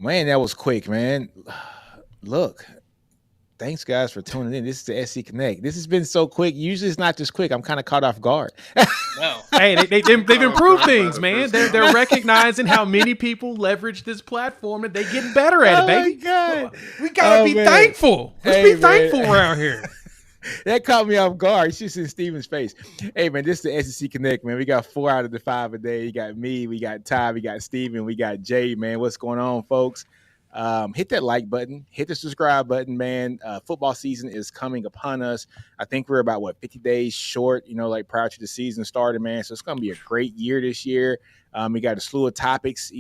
Man, that was quick, man. Look, thanks guys for tuning in. This is the SC Connect. This has been so quick. Usually it's not this quick. I'm kind of caught off guard. No. Hey, they've improved things, man. They're recognizing how many people leverage this platform and they getting better at it, baby. God. We gotta be thankful. Let's be thankful around here. That caught me off guard. You should see Steven's face. Hey, man, this is the SEC Connect, man. We got 4 out of the 5 a day. You got me, we got Ty, we got Steven, we got Jay, man. What's going on, folks? Hit that like button. Hit the subscribe button, man. Football season is coming upon us. I think we're about, 50 days short, like prior to the season starting, man. So it's going to be a great year this year. We got a slew of topics.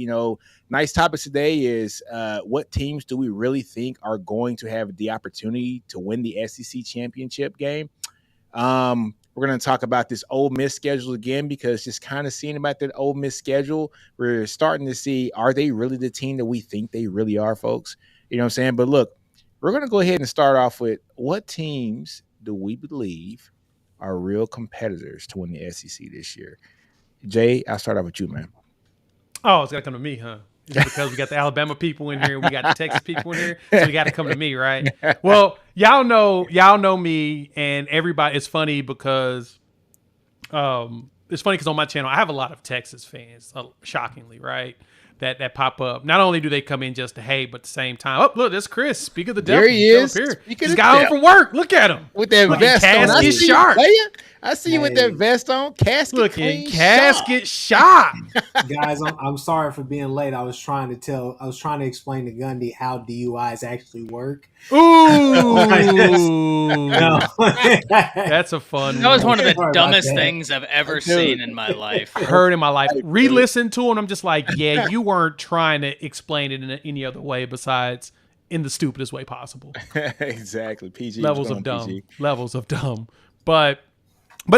Nice topics today is what teams do we really think are going to have the opportunity to win the SEC championship game? We're going to talk about this Ole Miss schedule again, because just kind of seeing about that Ole Miss schedule, we're starting to see, are they really the team that we think they really are, folks? You know what I'm saying? But look, we're going to go ahead and start off with what teams do we believe are real competitors to win the SEC this year? Jay, I'll start off with you, man. Oh, it's got to come to me, huh? Just because we got the Alabama people in here, we got the Texas people in here, so we got to come to me, right? Well, y'all know me, and everybody. It's funny because, on my channel I have a lot of Texas fans, shockingly, right? That pop up. Not only do they come in just to hate, but at the same time, oh look, there's Chris. Speak of the devil. There he is. He's got home from work. Look at him with that vest on. Casket sharp. I see you with that vest on. Casket sharp. Guys, I'm sorry for being late. I was trying to explain to Gundy how DUIs actually work. Ooh, no. That's a fun. That was one of the dumbest things I've ever seen in my life. Heard in my life. Re-listened to it, and I'm just like, yeah, you weren't trying to explain it in any other way besides in the stupidest way possible. Exactly. PG levels of dumb. PG. Levels of dumb. But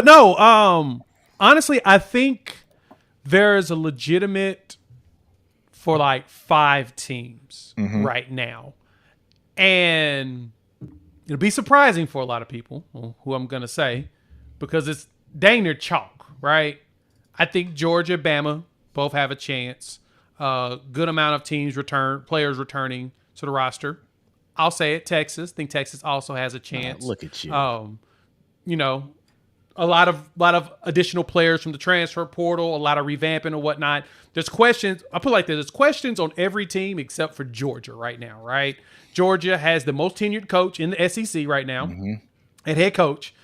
no, honestly, I think there's a legitimate for like 5 teams right now. And it'll be surprising for a lot of people, who I'm going to say, because it's dang near chalk, right? I think Georgia, Bama both have a chance. Good amount of players returning to the roster. I'll say it, Texas. I think Texas also has a chance. Look at you. A lot of additional players from the transfer portal, a lot of revamping and whatnot. There's questions. I put it like this: there's questions on every team except for Georgia right now, right? Georgia has the most tenured coach in the SEC right now, and head coach.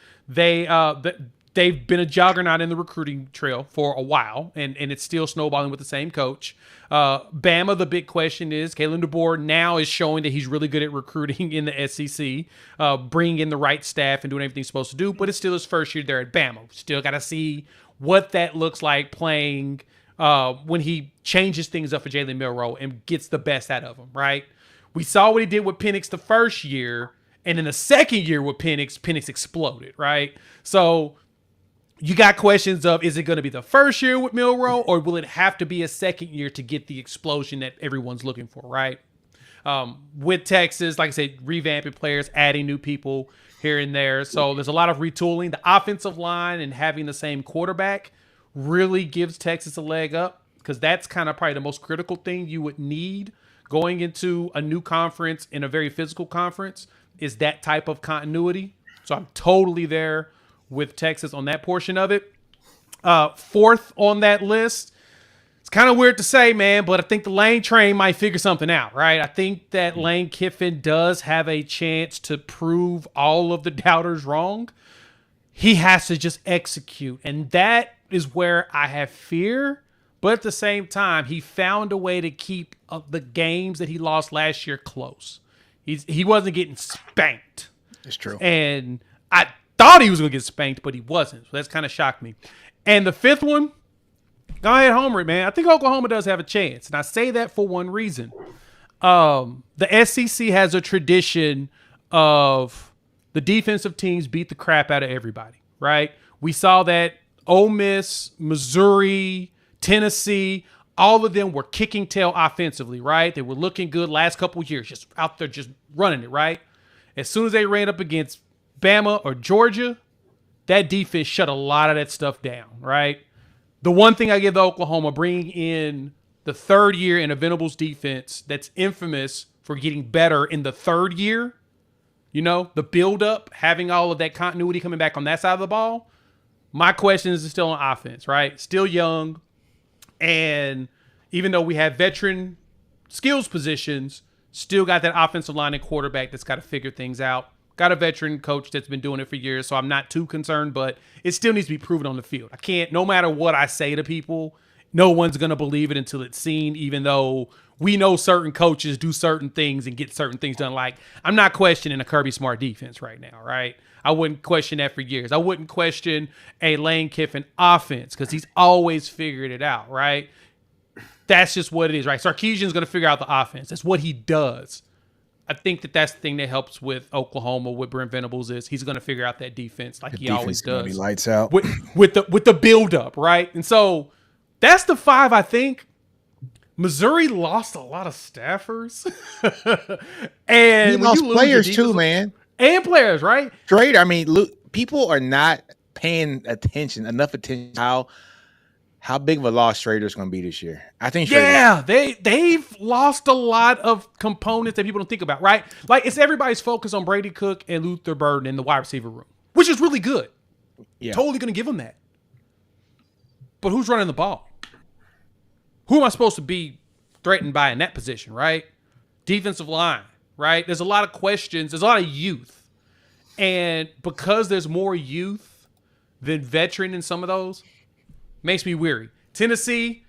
They've been a juggernaut in the recruiting trail for a while, and it's still snowballing with the same coach. Bama, the big question is, Kalen DeBoer now is showing that he's really good at recruiting in the SEC, bringing in the right staff and doing everything he's supposed to do, but it's still his first year there at Bama. Still got to see what that looks like playing when he changes things up for Jalen Milroe and gets the best out of him, right? We saw what he did with Penix the first year, and in the second year with Penix exploded, right? So you got questions of, is it going to be the first year with Milroe, or will it have to be a second year to get the explosion that everyone's looking for, right? With Texas, like I said, revamping players, adding new people here and there. So there's a lot of retooling. The offensive line and having the same quarterback really gives Texas a leg up, because that's kind of probably the most critical thing you would need going into a new conference, in a very physical conference, is that type of continuity. So I'm totally there with Texas on that portion of it. 4th on that list, it's kind of weird to say, man, but I think the Lane train might figure something out, right? I think that Lane Kiffin does have a chance to prove all of the doubters wrong. He has to just execute, and that is where I have fear. But at the same time, he found a way to keep the games that he lost last year close. He wasn't getting spanked. It's true. And I thought he was going to get spanked, but he wasn't. So that's kind of shocked me. And the 5th one, go ahead, homer it, man. I think Oklahoma does have a chance. And I say that for one reason. The SEC has a tradition of the defensive teams beat the crap out of everybody, right? We saw that Ole Miss, Missouri, Tennessee, all of them were kicking tail offensively, right? They were looking good last couple of years, just out there just running it, right? As soon as they ran up against Bama or Georgia, that defense shut a lot of that stuff down, right? The one thing I give to Oklahoma, bringing in the third year in a Venables defense that's infamous for getting better in the third year, you know, the build-up, having all of that continuity coming back on that side of the ball, my question is still on offense, right? Still young. And even though we have veteran skills positions, still got that offensive line and quarterback that's got to figure things out. Got a veteran coach that's been doing it for years, so I'm not too concerned, but it still needs to be proven on the field. I can't, no matter what I say to people, no one's going to believe it until it's seen, even though we know certain coaches do certain things and get certain things done. Like, I'm not questioning a Kirby Smart defense right now, right? I wouldn't question that for years. I wouldn't question a Lane Kiffin offense because he's always figured it out, right? That's just what it is, right? Sarkisian's going to figure out the offense. That's what he does. I think that's the thing that helps with Oklahoma with Brent Venables is he's going to figure out that defense like he always does. Be lights out with the build up, right? And so that's the 5. I think Missouri lost a lot of staffers, and he lost players too, man, and players, right? Straight. I mean, look, people are not paying enough attention how big of a loss Schrader's going to be this year. I think they've lost a lot of components that people don't think about, right? Like, it's everybody's focus on Brady Cook and Luther Burden in the wide receiver room, which is really good. Yeah. Totally going to give them that. But who's running the ball? Who am I supposed to be threatened by in that position, right? Defensive line, right? There's a lot of questions. There's a lot of youth. And because there's more youth than veteran in some of those, makes me weary. Tennessee,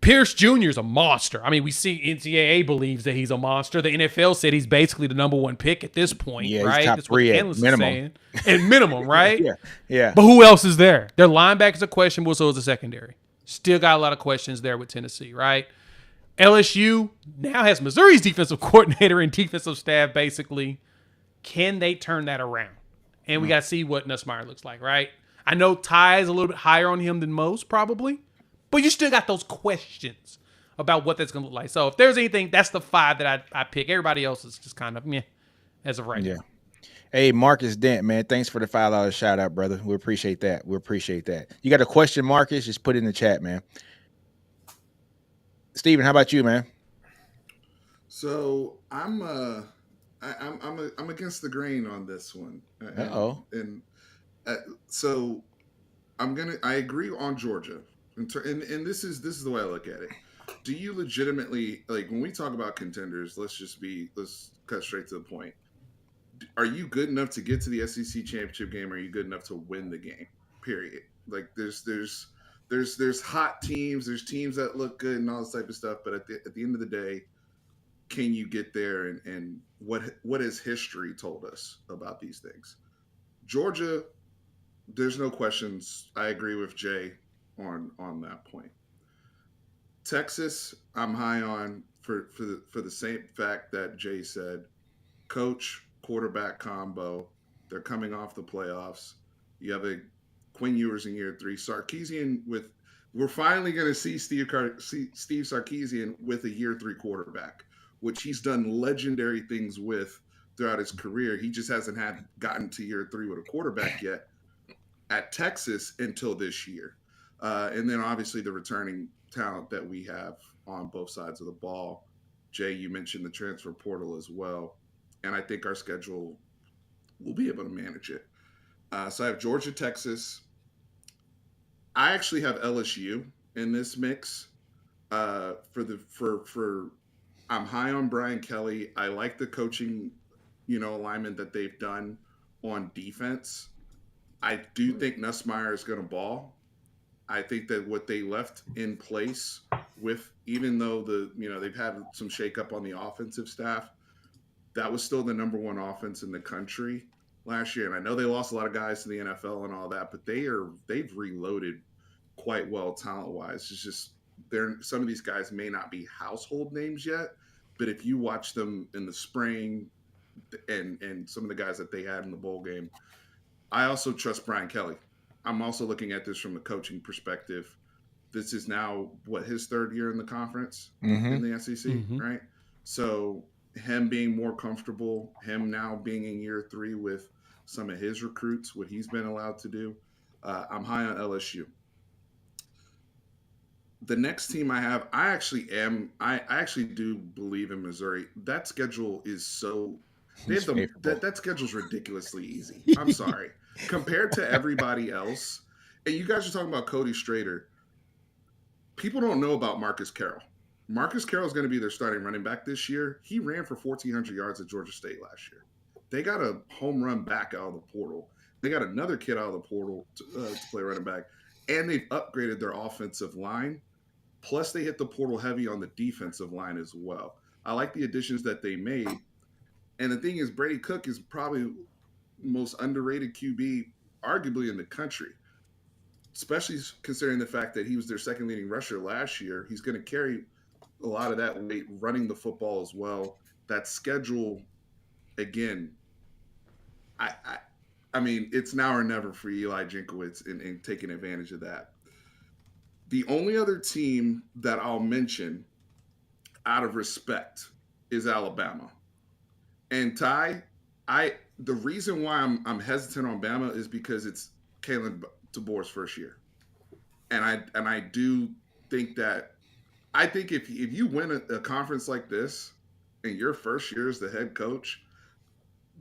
Pierce Jr. is a monster. I mean, we see NCAA believes that he's a monster. The NFL said he's basically the number 1 pick at this point, right? He's top That's 3 what at minimum. At minimum, right? Yeah. But who else is there? Their linebackers are questionable, so is the secondary. Still got a lot of questions there with Tennessee, right? LSU now has Missouri's defensive coordinator and defensive staff, basically. Can they turn that around? And we got to see what Nussmeier looks like, right? I know Ty is a little bit higher on him than most, probably. But you still got those questions about what that's going to look like. So if there's anything, that's the 5 that I pick. Everybody else is just kind of meh as of right now. Hey, Marcus Dent, man, thanks for the $5 shout out, brother. We appreciate that. You got a question, Marcus? Just put it in the chat, man. Steven, how about you, man? So I'm against the grain on this one. So I agree on Georgia, and this is the way I look at it. Do you legitimately, like, when we talk about contenders? Let's cut straight to the point. Are you good enough to get to the SEC championship game? Or are you good enough to win the game? Period. Like, there's hot teams, there's teams that look good and all this type of stuff. But at the end of the day, can you get there? And what has history told us about these things? Georgia, there's no questions. I agree with Jay on that point. Texas, I'm high on for the same fact that Jay said. Coach, quarterback combo. They're coming off the playoffs. You have a Quinn Ewers in year 3. Sarkisian we're finally going to see Steve Sarkisian with a year 3 quarterback, which he's done legendary things with throughout his career. He just hasn't gotten to year 3 with a quarterback yet at Texas until this year. And then obviously the returning talent that we have on both sides of the ball. Jay, you mentioned the transfer portal as well. And I think our schedule will be able to manage it. So I have Georgia, Texas. I actually have LSU in this mix. I'm high on Brian Kelly. I like the coaching, alignment that they've done on defense. I do think Nussmeier is going to ball. I think that what they left in place with, even though they've had some shakeup on the offensive staff, that was still the number 1 offense in the country last year. And I know they lost a lot of guys to the NFL and all that, but they've reloaded quite well talent-wise. It's just some of these guys may not be household names yet, but if you watch them in the spring and some of the guys that they had in the bowl game, I also trust Brian Kelly. I'm also looking at this from the coaching perspective. This is now, his 3rd year in the conference in the SEC, right? So him being more comfortable, him now being in year 3 with some of his recruits, what he's been allowed to do, I'm high on LSU. The next team I have, I actually do believe in Missouri. That schedule is so they It's have favorable. that schedule's ridiculously easy. I'm sorry. Compared to everybody else, and you guys are talking about Cody Strader. People don't know about Marcus Carroll. Marcus Carroll is going to be their starting running back this year. He ran for 1,400 yards at Georgia State last year. They got a home run back out of the portal. They got another kid out of the portal to play running back, and they've upgraded their offensive line. Plus, they hit the portal heavy on the defensive line as well. I like the additions that they made. And the thing is, Brady Cook is probably the most underrated QB, arguably in the country, especially considering the fact that he was their second leading rusher last year. He's going to carry a lot of that weight running the football as well. That schedule, again, I mean, it's now or never for Eli Jinkowitz in taking advantage of that. The only other team that I'll mention out of respect is Alabama. And Ty, the reason why I'm hesitant on Bama is because it's Kalen DeBoer's first year, and I do think that I think if you win a conference like this in your first year as the head coach,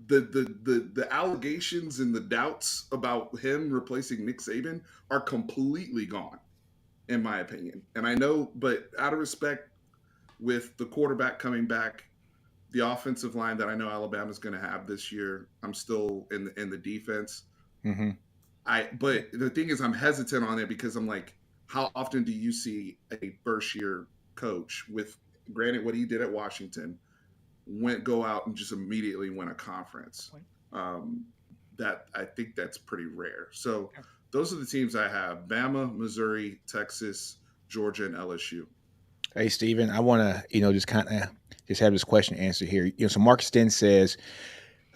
the allegations and the doubts about him replacing Nick Saban are completely gone, in my opinion. And I know, but out of respect, with the quarterback coming back, the offensive line that I know Alabama's going to have this year, I'm still in the defense. Mm-hmm. But the thing is, I'm hesitant on it because I'm like, how often do you see a first year coach with, granted, what he did at Washington, go out and just immediately win a conference? That I think that's pretty rare. So those are the teams I have: Bama, Missouri, Texas, Georgia, and LSU. Hey, Steven, I want to, just kind of just have this question answered here. So Marcus Stin says,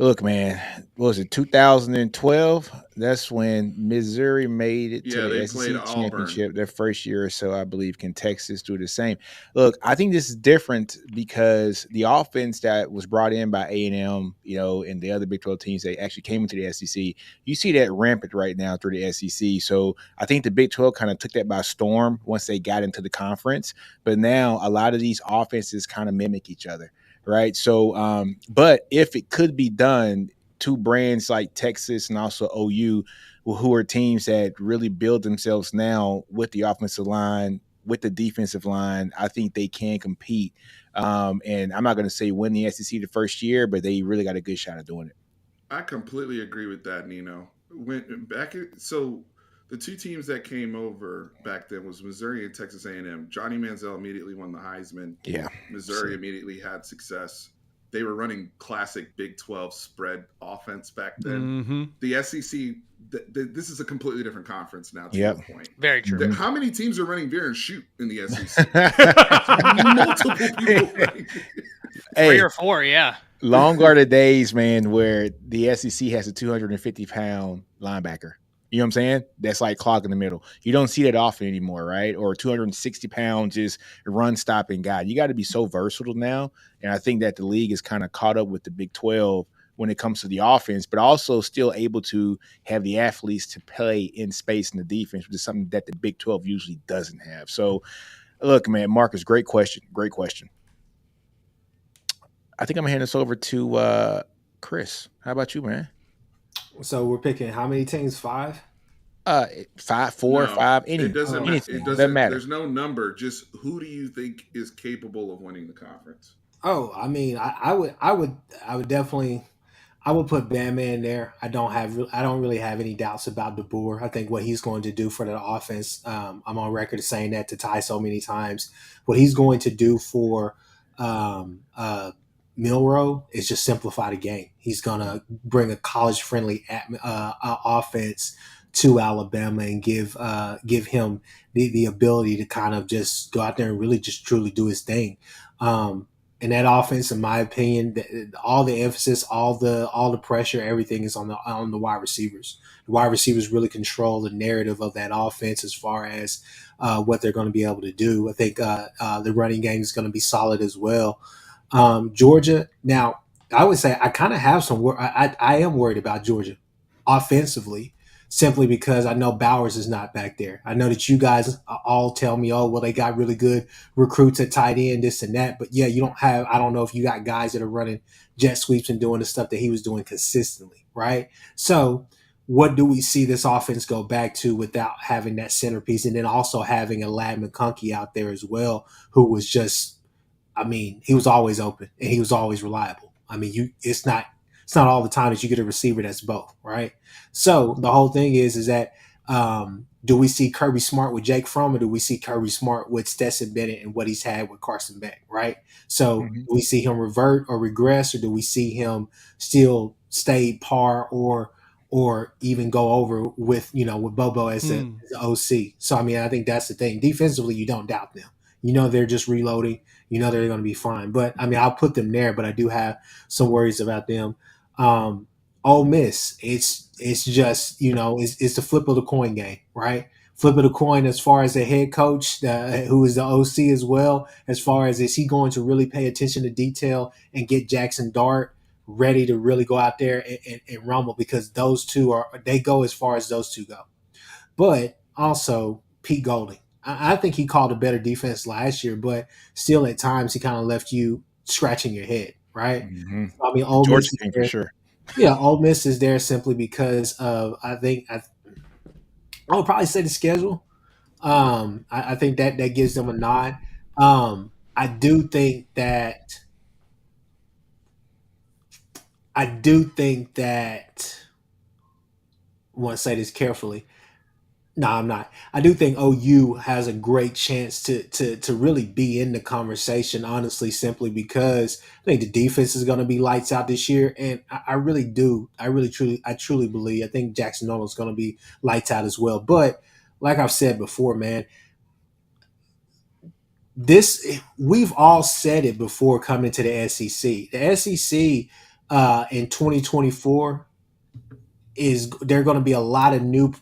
look, man, what was it, 2012? That's when Missouri made it to the SEC championship their first year or so. I believe can Texas do the same. Look, I think this is different because the offense that was brought in by A&M, and the other Big 12 teams that actually came into the SEC, you see that rampant right now through the SEC. So I think the Big 12 kind of took that by storm once they got into the conference. But now a lot of these offenses kind of mimic each other. Right. So, but if it could be done, two brands like Texas and also OU, who are teams that really build themselves now with the offensive line, with the defensive line, I think they can compete. And I'm not going to say win the SEC the first year, but they really got a good shot at doing it. I completely agree with that, Nino. The two teams that came over back then was Missouri and Texas A&M. Johnny Manziel immediately won the Heisman. Yeah. Missouri immediately had success. They were running classic Big 12 spread offense back then. Mm-hmm. The SEC, this is a completely different conference now, to Yep. your point. Very true. How many teams are running veer and shoot in the SEC? Multiple people running. 3 or 4, yeah. Long are the days, man, where the SEC has a 250-pound linebacker. You know what I'm saying? That's like clock in the middle. You don't see that often anymore, right? Or 260 pounds just run stopping guy. You got to be so versatile now. And I think that the league is kind of caught up with the Big 12 when it comes to the offense, but also still able to have the athletes to play in space in the defense, which is something that the Big 12 usually doesn't have. So, look, man, Marcus, great question. Great question. I think I'm going to hand this over to Chris. How about you, man? So we're picking how many teams? 5? 5, 4, 5. Anything. It doesn't matter. There's no number. Just who do you think is capable of winning the conference? Oh, I mean, I would definitely, I would put Bama in there. I don't really have any doubts about DeBoer. I think what he's going to do for the offense, I'm on record of saying that to Ty so many times. What he's going to do for Milroe is just simplify the game. He's going to bring a college-friendly offense to Alabama and give him the ability to kind of just go out there and really just truly do his thing. And that offense, in my opinion, all the emphasis, all the pressure, everything is on the wide receivers. The wide receivers really control the narrative of that offense as far as what they're going to be able to do. I think the running game is going to be solid as well. Georgia, now I would say I kind of have some. I am worried about Georgia offensively simply because I know Bowers is not back there. I know that you guys all tell me, oh, well, they got really good recruits at tight end, this and that. But yeah, you don't have, I don't know if you got guys that are running jet sweeps and doing the stuff that he was doing consistently, right? So what do we see this offense go back to without having that centerpiece, and then also having a Lad McConkey out there as well, who was just, I mean, he was always open and he was always reliable. I mean, it's not all the time that you get a receiver that's both, right? So the whole thing is that do we see Kirby Smart with Jake Fromm, or do we see Kirby Smart with Stetson Bennett and what he's had with Carson Beck, right? So Mm-hmm. do we see him revert or regress, or do we see him still stay par or even go over with with Bobo as the OC? So I mean, I think that's the thing. Defensively, you don't doubt them. They're just reloading. They're going to be fine. But I mean, I'll put them there, but I do have some worries about them. Ole Miss, it's just it's the flip of the coin game, right? Flip of the coin as far as the head coach, who is the OC as well. As far as, is he going to really pay attention to detail and get Jackson Dart ready to really go out there and rumble? Because those two they go as far as those two go. But also Pete Golding, I think he called a better defense last year, but still at times he kind of left you scratching your head, right? Mm-hmm. I mean, Ole Georgia Miss is team for there. sure. Yeah, Ole Miss is there simply because of, I would probably say, the schedule. I think that gives them a nod. I do think that I want to say this carefully. No, I'm not. I do think OU has a great chance to really be in the conversation, honestly, simply because I think the defense is going to be lights out this year, and I really do. I truly believe. I think Jackson Arnold is going to be lights out as well. But like I've said before, man, we've all said it before coming to the SEC. The SEC in 2024. There are going to be a lot of new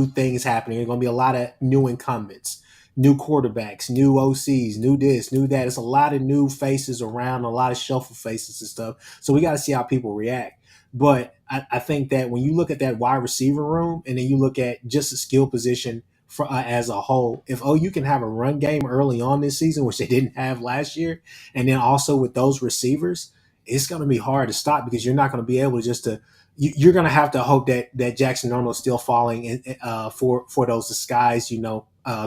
things happening. There are going to be a lot of new incumbents, new quarterbacks, new OCs, new this, new that. It's a lot of new faces around, a lot of shuffle faces and stuff. So we got to see how people react. But I think that when you look at that wide receiver room, and then you look at just the skill position as a whole, if OU can have a run game early on this season, which they didn't have last year, and then also with those receivers, it's going to be hard to stop, because you're not going to be able to just to you're going to have to hope that Jackson Arnold is still falling for those disguised,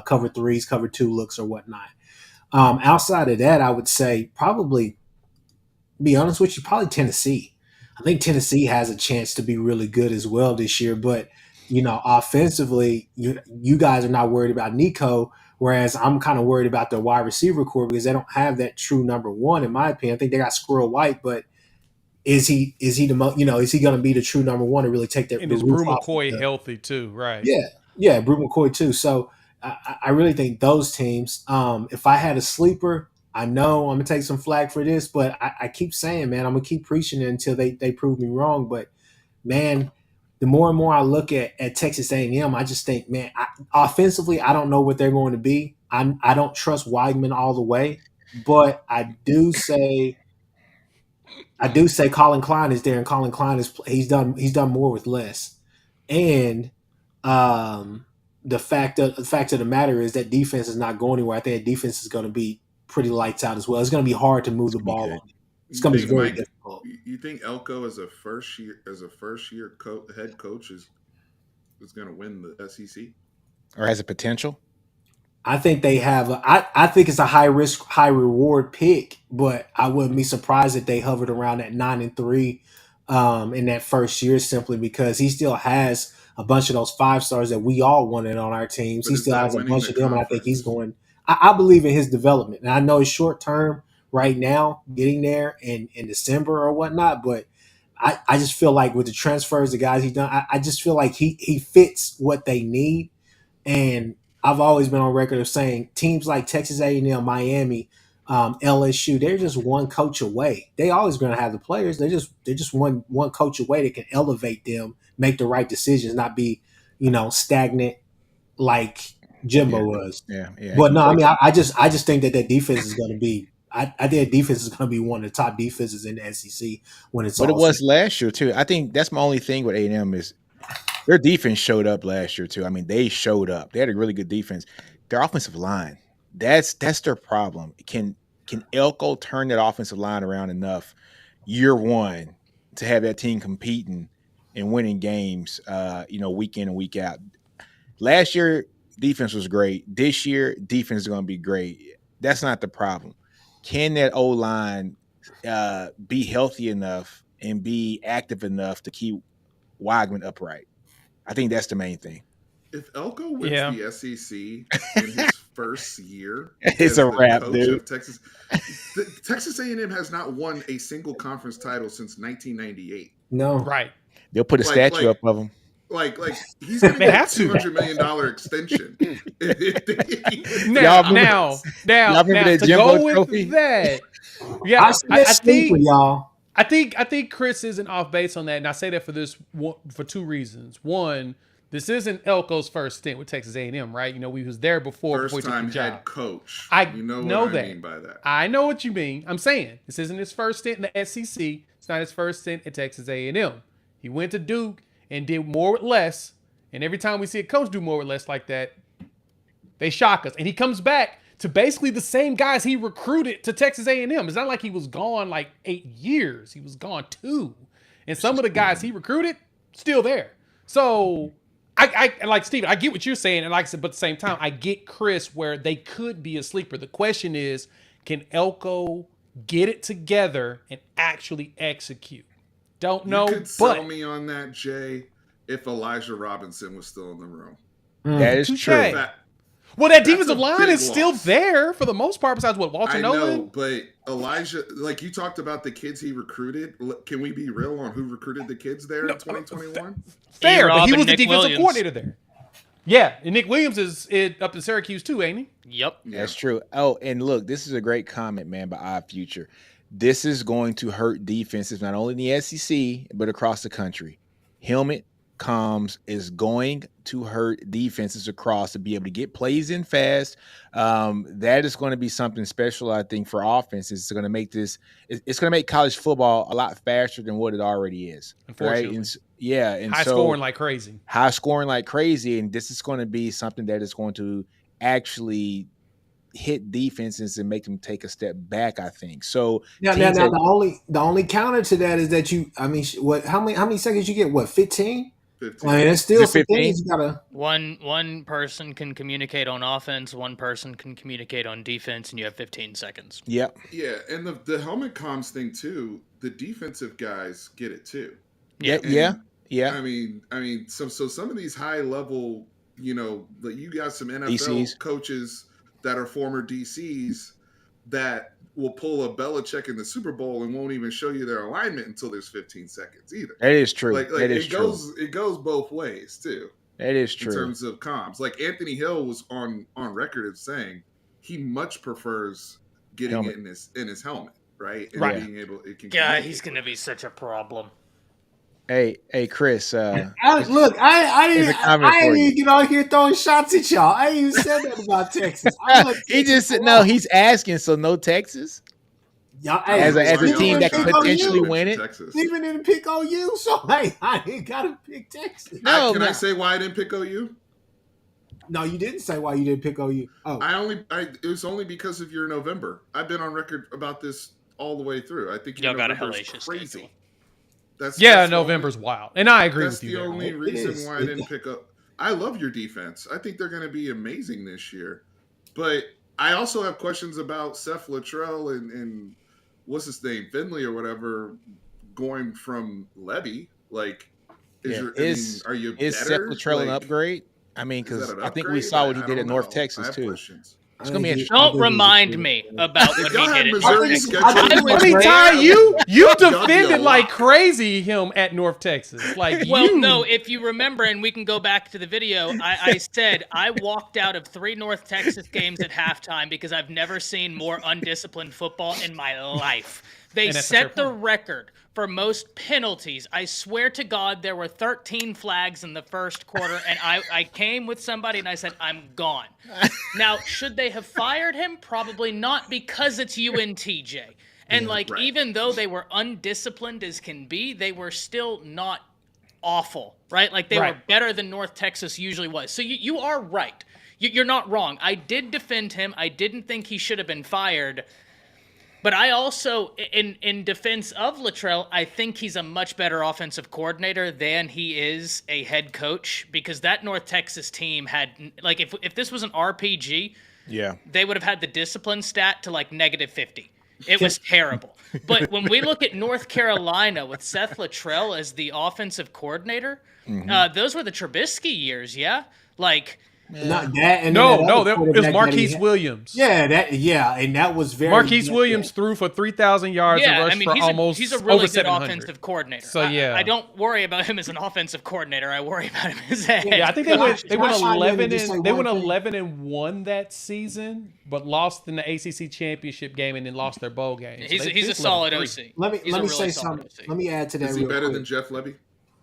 cover threes, cover two looks or whatnot. Outside of that, I would say probably, be honest with you, probably Tennessee. I think Tennessee has a chance to be really good as well this year. But, offensively, you guys are not worried about Nico, whereas I'm kind of worried about their wide receiver core, because they don't have that true number one, in my opinion. I think they got Squirrel White, but is he the most, is he going to be the true number one to really take And the is roof Brew off? McCoy healthy too, right? Yeah, Brew McCoy too. So I really think those teams. If I had a sleeper, I know I'm gonna take some flack for this, but I keep saying, man, I'm gonna keep preaching it until they prove me wrong. But man, the more and more I look at Texas A&M, I just think, man, offensively, I don't know what they're going to be. I don't trust Weidman all the way, but I do say Colin Klein is there, and Colin Klein he's done more with less. And the fact of the matter is that defense is not going anywhere. I think that defense is going to be pretty lights out as well. It's going to be hard to move the ball on. It's going to be very difficult. You think Elko as a first year head coach is going to win the SEC, or has a potential? I think they have. I think it's a high risk, high reward pick, but I wouldn't be surprised if they hovered around at 9-3 in that first year, simply because he still has a bunch of those 5-stars that we all wanted on our teams. He still has a bunch of them, and I think he's going. I believe in his development, and I know it's short term right now, getting there in December or whatnot, but I just feel like with the transfers, the guys he's done, I just feel like he fits what they need. And I've always been on record of saying teams like Texas A&M, Miami, LSU, they're just one coach away. They always going to have the players. They're just one coach away that can elevate them, make the right decisions, not be stagnant like Jimbo was. Yeah. But no, I mean, I just think that defense is going to be. I think that defense is going to be one of the top defenses in the SEC when it's. But all it was said. last year too. I think that's my only thing with A&M is Their defense showed up last year too. I mean, they showed up. They had a really good defense. Their offensive line, that's their problem. Can Elko turn that offensive line around enough year one to have that team competing and winning games, week in and week out? Last year, defense was great. This year, defense is going to be great. That's not the problem. Can that O-line be healthy enough and be active enough to keep Weigman upright? I think that's the main thing. If Elko wins the SEC in his first year, it's a wrap, dude. Of Texas, Texas A&M has not won a single conference title since 1998. No, right? They'll put a statue up of him. Like he's going to get a $200 million extension. now, to go with trophy? that, yeah, I think Chris isn't off base on that, and I say that for two reasons. One, this isn't Elko's first stint with Texas A&M, right? We was there before. First time head coach. I know what I mean by that. I know what you mean. I'm saying this isn't his first stint in the SEC. It's not his first stint at Texas A&M. He went to Duke and did more with less. And every time we see a coach do more with less like that, they shock us. And he comes back to basically the same guys he recruited to Texas A&M. It's not like he was gone like 8 years. He was gone 2. And some of the guys he recruited, still there. So I like Steve, I get what you're saying. And like I said, but at the same time, I get Chris where they could be a sleeper. The question is, can Elko get it together and actually execute? Don't know. You could sell me on that, Jay, if Elijah Robinson was still in the room. That is true. Well, that defensive line is still there for the most part, besides Walter Nolan. I know, but Elijah, like you talked about the kids he recruited. Can we be real on who recruited the kids there in 2021? Fair, but he was the defensive coordinator there. Yeah, and Nick Williams is up in Syracuse too, ain't he? Yep. That's true. Oh, and look, this is a great comment, man, by Odd Future. This is going to hurt defenses not only in the SEC, but across the country. Helmet comms is going to hurt defenses across to be able to get plays in fast. That is going to be something special, I think, for offenses. It's going to make it's going to make college football a lot faster than what it already is. Unfortunately. Right? And high scoring like crazy. And this is going to be something that is going to actually hit defenses and make them take a step back, I think. So now the only counter to that is that how many seconds you get? What, 15? 15. I mean, it's still some things you gotta. One person can communicate on offense, one person can communicate on defense, and you have 15 seconds. Yep. Yeah, and the helmet comms thing too. The defensive guys get it too. Yeah. I mean, so some of these high level, you got some NFL DCs. Coaches that are former DCs that will pull a Belichick in the Super Bowl and won't even show you their alignment until there's 15 seconds either. That is true. That is true. It goes both ways too. That is true. In terms of comms. Like Anthony Hill was on record of saying he much prefers getting it in his helmet, right? And being able he's going to be such a problem. Hey, Chris. I ain't even get on here throwing shots at y'all. I ain't even said that about Texas. He's asking, so no Texas? As a team that could potentially win it? Even didn't pick OU, so I ain't got to pick Texas. Can I say why I didn't pick OU? No, you didn't say why you didn't pick OU. Oh, it was only because of your November. I've been on record about this all the way through. I think your November is crazy. November's wild, and I agree with you. That's the only reason why I didn't pick up. I love your defense. I think they're going to be amazing this year, but I also have questions about Seth Luttrell and what's his name, Finley or whatever, going from Levy. Like, are you better? Is Seth Luttrell an upgrade? I mean, because I think we saw what he did at North Texas too. Questions. It's gonna be interesting. Don't remind me about what he did at North Texas. You defended like crazy him at North Texas. No, if you remember, and we can go back to the video, I said I walked out of 3 North Texas games at halftime because I've never seen more undisciplined football in my life. They set the record for most penalties. I swear to God, there were 13 flags in the first quarter, and I came with somebody and I said, I'm gone. Now, should they have fired him? Probably not, because it's UNTJ. And even though they were undisciplined as can be, they were still not awful, right? Like they Right. were better than North Texas usually was. So you are right. You're not wrong. I did defend him. I didn't think he should have been fired. But I also, in defense of Luttrell, I think he's a much better offensive coordinator than he is a head coach, because that North Texas team had, like, if this was an RPG, Yeah. they would have had the discipline stat to like -50. It was terrible. But when we look at North Carolina with Seth Luttrell as the offensive coordinator, those were the Trubisky years, yeah? Like, Not that, and then No, that no, other that it was quarterback that he Marquise had- Williams. Yeah, and that was very Marquise Williams threw for 3,000 yards and yeah, rushed I mean, for almost he's a really over good 700. offensive coordinator. So, yeah. I don't worry about him as an offensive coordinator. I worry about him as a head. Yeah, I think they went Can I chime in 11 and just say and they one went thing? 11-1 that season, but lost in the ACC championship game and then lost their bowl game. So He's they a finished solid 11-3. OC. Let me He's a really say solid something. OC. Let me add to that. Is he real better quick. than Jeff Lebby?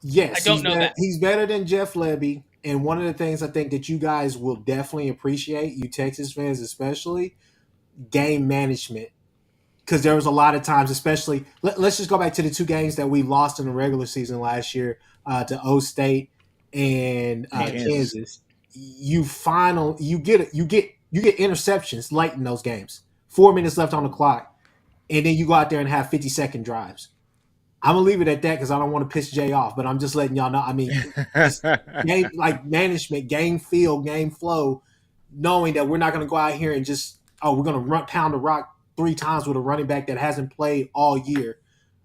Yes, I don't he's know better, that. he's better than Jeff Lebby. And one of the things I think that you guys will definitely appreciate, you Texas fans especially, game management. Because there was a lot of times, especially, let's just go back to the two games that we lost in the regular season last year to O State and Kansas. You get interceptions late in those games. 4 minutes left on the clock, and then you go out there and have 50-second drives. I'm gonna leave it at that because I don't want to piss Jay off, but I'm just letting y'all know. I mean, it's game, like management, game feel, game flow, knowing that we're not gonna go out here and just we're gonna pound the rock 3 times with a running back that hasn't played all year.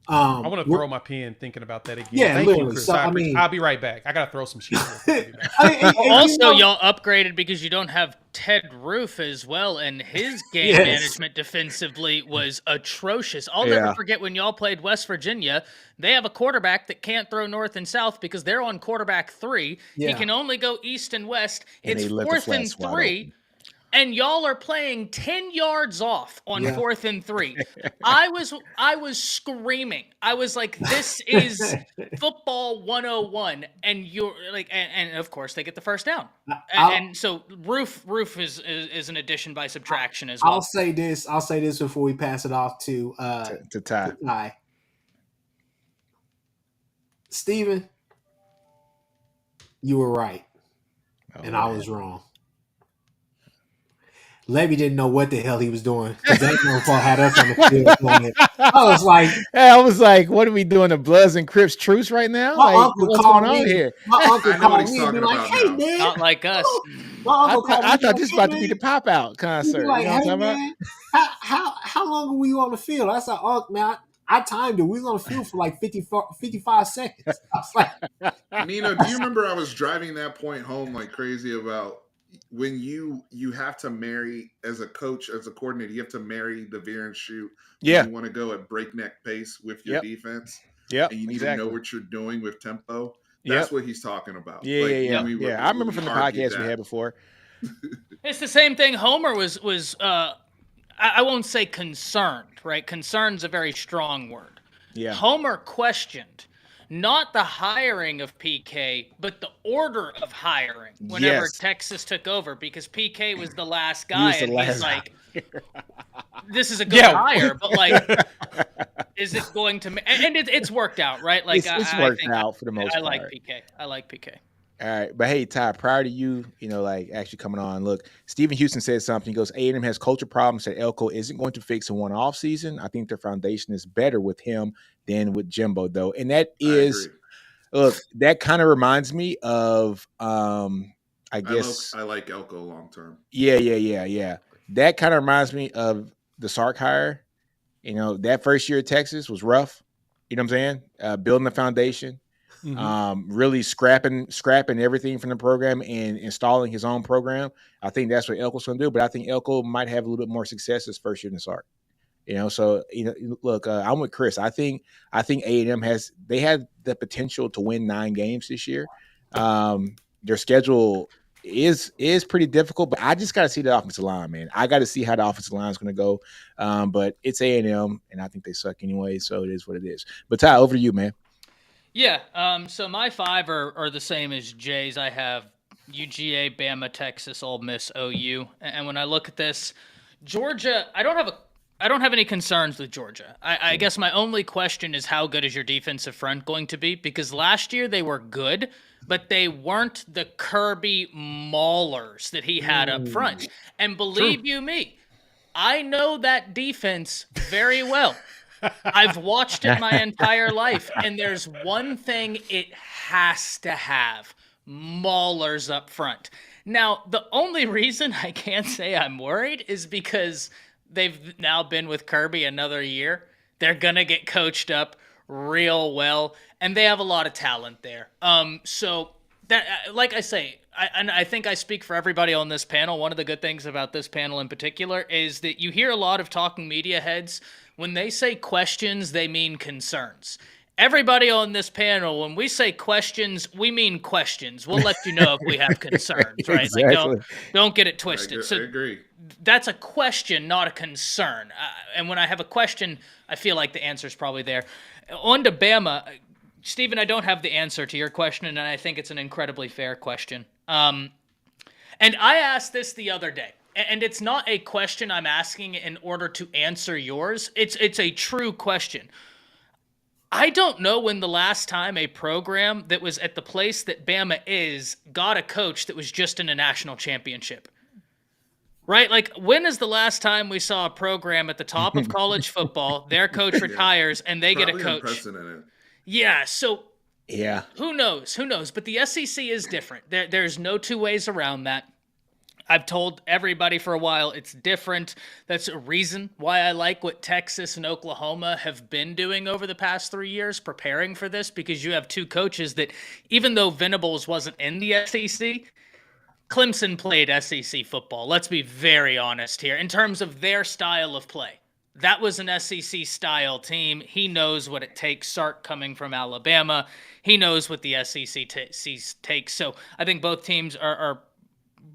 I want to throw my pen thinking about that again. Yeah, Thank literally. you, Chris. So, I'll be right back. I gotta throw some shit. Also, y'all upgraded because you don't have Ted Roof as well, and his game management defensively was atrocious. I'll never forget when y'all played West Virginia. They have a quarterback that can't throw north and south because they're on quarterback 3. He can only go east and west. And it's they let the 4th and flats wide 3. open. And y'all are playing 10 yards off on 4th and 3. I was screaming. I was like, this is football 101. And you're like, and of course they get the first down. And so Roof is an addition by subtraction as well. I'll say this before we pass it off to Ty. Steven, you were right. And I was wrong. Levy didn't know what the hell he was doing because that motherfucker had us on the field playing. I was like, what are we doing? The Bloods and Crips truce right now? My Like, uncle what's called going on me. here? My uncle I know what called he's me and be talking like, about "Hey now. man, Not like us. My uncle called me I thought this was "Hey, about to be man." the pop out He'd concert. be like, You know what "Hey I'm talking man, how long were you on the field?" I said, "Oh man, I timed it. We was on the field for like 55 seconds." I was like, Nino, do you remember I was driving that point home like crazy about when you have to marry as a coach, as a coordinator, you have to marry the veer and shoot. Yeah. You want to go at breakneck pace with your defense. Yep. And you need to know what you're doing with tempo. Yep. That's what he's talking about. Yeah, Like, I remember from the podcast we had before. It's the same thing. Homer was I won't say concerned, right? Concerned's a very strong word. Yeah. Homer questioned not the hiring of PK, but the order of hiring whenever Texas took over, because PK was the last guy, he's like, this is a good hire, but like, is it going to? And it's worked out, right? Like it's worked out for the most part. I like PK. All right, but hey, Ty, prior to you, like actually coming on, look, Stephen Houston said something. He goes, A&M has culture problems that Elko isn't going to fix in one off season. I think their foundation is better with him than with Jimbo, though. And that is, look, that kind of reminds me of, I guess. I like Elko long term. Yeah. That kind of reminds me of the Sark hire. That first year at Texas was rough. You know what I'm saying? Building the foundation. Really scrapping everything from the program and installing his own program. I think that's what Elko's going to do, but I think Elko might have a little bit more success his first year in the Sark. So look, I'm with Chris. I think A&M had the potential to win 9 games this year. Their schedule is pretty difficult, but I just got to see the offensive line, man. I got to see how the offensive line is going to go. But it's A&M, and I think they suck anyway, so it is what it is. But Ty, over to you, man. Yeah, so my 5 are the same as Jay's. I have UGA, Bama, Texas, Ole Miss, OU. And when I look at this, Georgia, I don't have I don't have any concerns with Georgia. I guess my only question is how good is your defensive front going to be? Because last year they were good, but they weren't the Kirby maulers that he had up front. And believe you me, I know that defense very well. I've watched it my entire life, and there's one thing it has to have: maulers up front. Now, the only reason I can't say I'm worried is because they've now been with Kirby another year. They're gonna get coached up real well, and they have a lot of talent there. So that, like I say, and I think I speak for everybody on this panel. One of the good things about this panel in particular is that you hear a lot of talking media heads. When they say questions, they mean concerns. Everybody on this panel, when we say questions, we mean questions. We'll let you know if we have concerns, right? Like don't get it twisted. I agree. That's a question, not a concern. And when I have a question, I feel like the answer is probably there. On to Bama, Stephen, I don't have the answer to your question, and I think it's an incredibly fair question. And I asked this the other day, and it's not a question I'm asking in order to answer yours. It's a true question. I don't know when the last time a program that was at the place that Bama is got a coach that was just in a national championship. Right? Like, when is the last time we saw a program at the top of college football, their coach retires, and they get a coach? Unprecedented. Yeah, so Yeah. who knows? Who knows? But the SEC is different. There's no two ways around that. I've told everybody for a while it's different. That's a reason why I like what Texas and Oklahoma have been doing over the past 3 years, preparing for this, because you have two coaches that, even though Venables wasn't in the SEC, Clemson played SEC football. Let's be very honest here. In terms of their style of play, that was an SEC-style team. He knows what it takes. Sark coming from Alabama, he knows what the SEC takes. So I think both teams are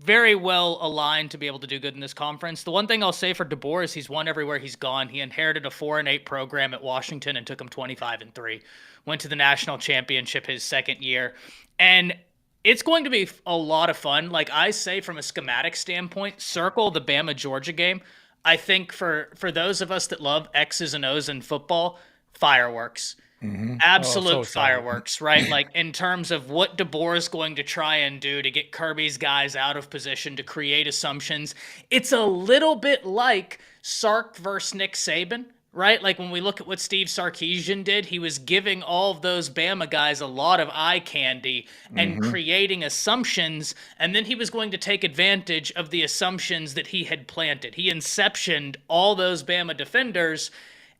very well aligned to be able to do good in this conference. The one thing I'll say for DeBoer is he's won everywhere he's gone. He inherited a 4-8 program at Washington and took him 25-3. Went to the national championship his second year. And it's going to be a lot of fun. Like I say, from a schematic standpoint, circle the Bama-Georgia game. I think for those of us that love X's and O's in football, fireworks. Mm-hmm. Absolute fireworks, right? Like, in terms of what DeBoer is going to try and do to get Kirby's guys out of position to create assumptions. It's a little bit like Sark versus Nick Saban, right? Like, when we look at what Steve Sarkisian did, he was giving all of those Bama guys a lot of eye candy and creating assumptions, and then he was going to take advantage of the assumptions that he had planted. He inceptioned all those Bama defenders.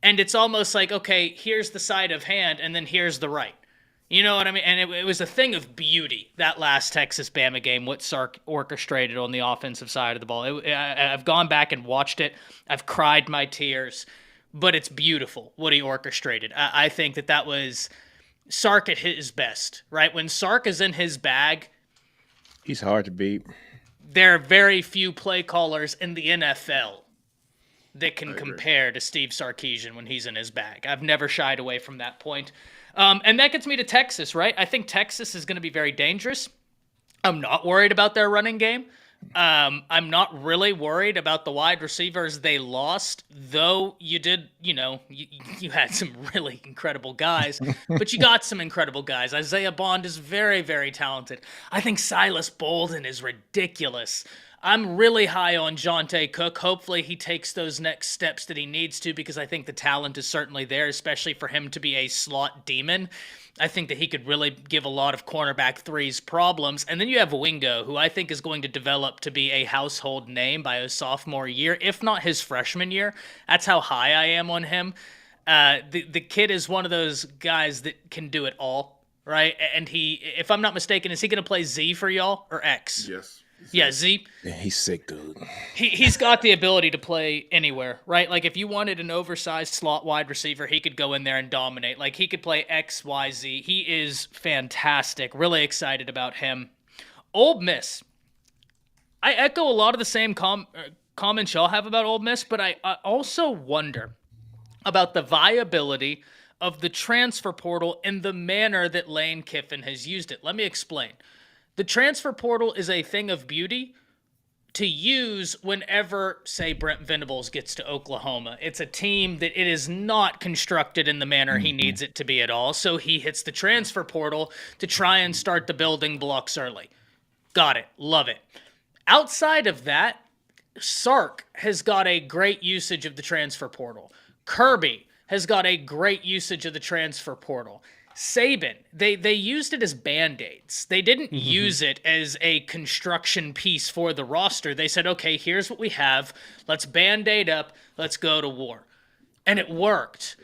And it's almost like, okay, here's the side of hand, and then here's the right. You know what I mean? And it was a thing of beauty, that last Texas-Bama game, what Sark orchestrated on the offensive side of the ball. I've gone back and watched it. I've cried my tears. But it's beautiful, what he orchestrated. I think that was Sark at his best, right? When Sark is in his bag, he's hard to beat. There are very few play callers in the NFL that can compare to Steve Sarkisian when he's in his bag. I've never shied away from that point. And that gets me to Texas, right? I think Texas is going to be very dangerous. I'm not worried about their running game. I'm not really worried about the wide receivers they lost, though you did, you had some really incredible guys, but you got some incredible guys. Isaiah Bond is very, very talented. I think Silas Bolden is ridiculous. I'm really high on Jonte Cook. Hopefully he takes those next steps that he needs to, because I think the talent is certainly there, especially for him to be a slot demon. I think that he could really give a lot of cornerback threes problems. And then you have Wingo, who I think is going to develop to be a household name by his sophomore year, if not his freshman year. That's how high I am on him. The kid is one of those guys that can do it all, right? And he, if I'm not mistaken, is he going to play Z for y'all or X? Yes. Yeah, Z. Yeah, he's sick, dude. He's got the ability to play anywhere, right? Like, if you wanted an oversized slot wide receiver, he could go in there and dominate. Like, he could play X, Y, Z. He is fantastic. Really excited about him. Ole Miss. I echo a lot of the same comments y'all have about Ole Miss, but I also wonder about the viability of the transfer portal in the manner that Lane Kiffin has used it. Let me explain. The transfer portal is a thing of beauty to use whenever, say, Brent Venables gets to Oklahoma. It's a team that it is not constructed in the manner he needs it to be at all. So he hits the transfer portal to try and start the building blocks early. Got it. Love it. Outside of that, Sark has got a great usage of the transfer portal. Kirby has got a great usage of the transfer portal. Saban, they used it as Band-Aids. They didn't use it as a construction piece for the roster. They said, okay, here's what we have. Let's Band-Aid up. Let's go to war. And it worked.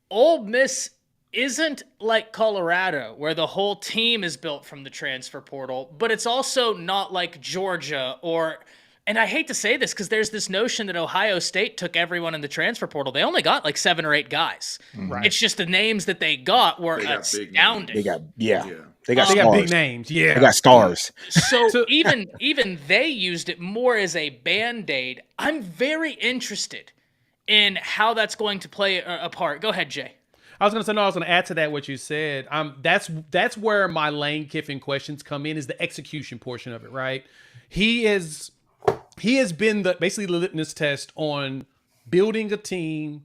Ole Miss isn't like Colorado, where the whole team is built from the transfer portal, but it's also not like Georgia or... And I hate to say this because there's this notion that Ohio State took everyone in the transfer portal. They only got like 7 or 8 guys. Right. It's just the names that they got were astounding. They got stars. They got big names. Yeah. They got stars. So even they used it more as a Band-Aid. I'm very interested in how that's going to play a part. Go ahead, Jay. I was going to add to that what you said. That's where my Lane Kiffin questions come in, is the execution portion of it, right? He has been basically the litmus test on building a team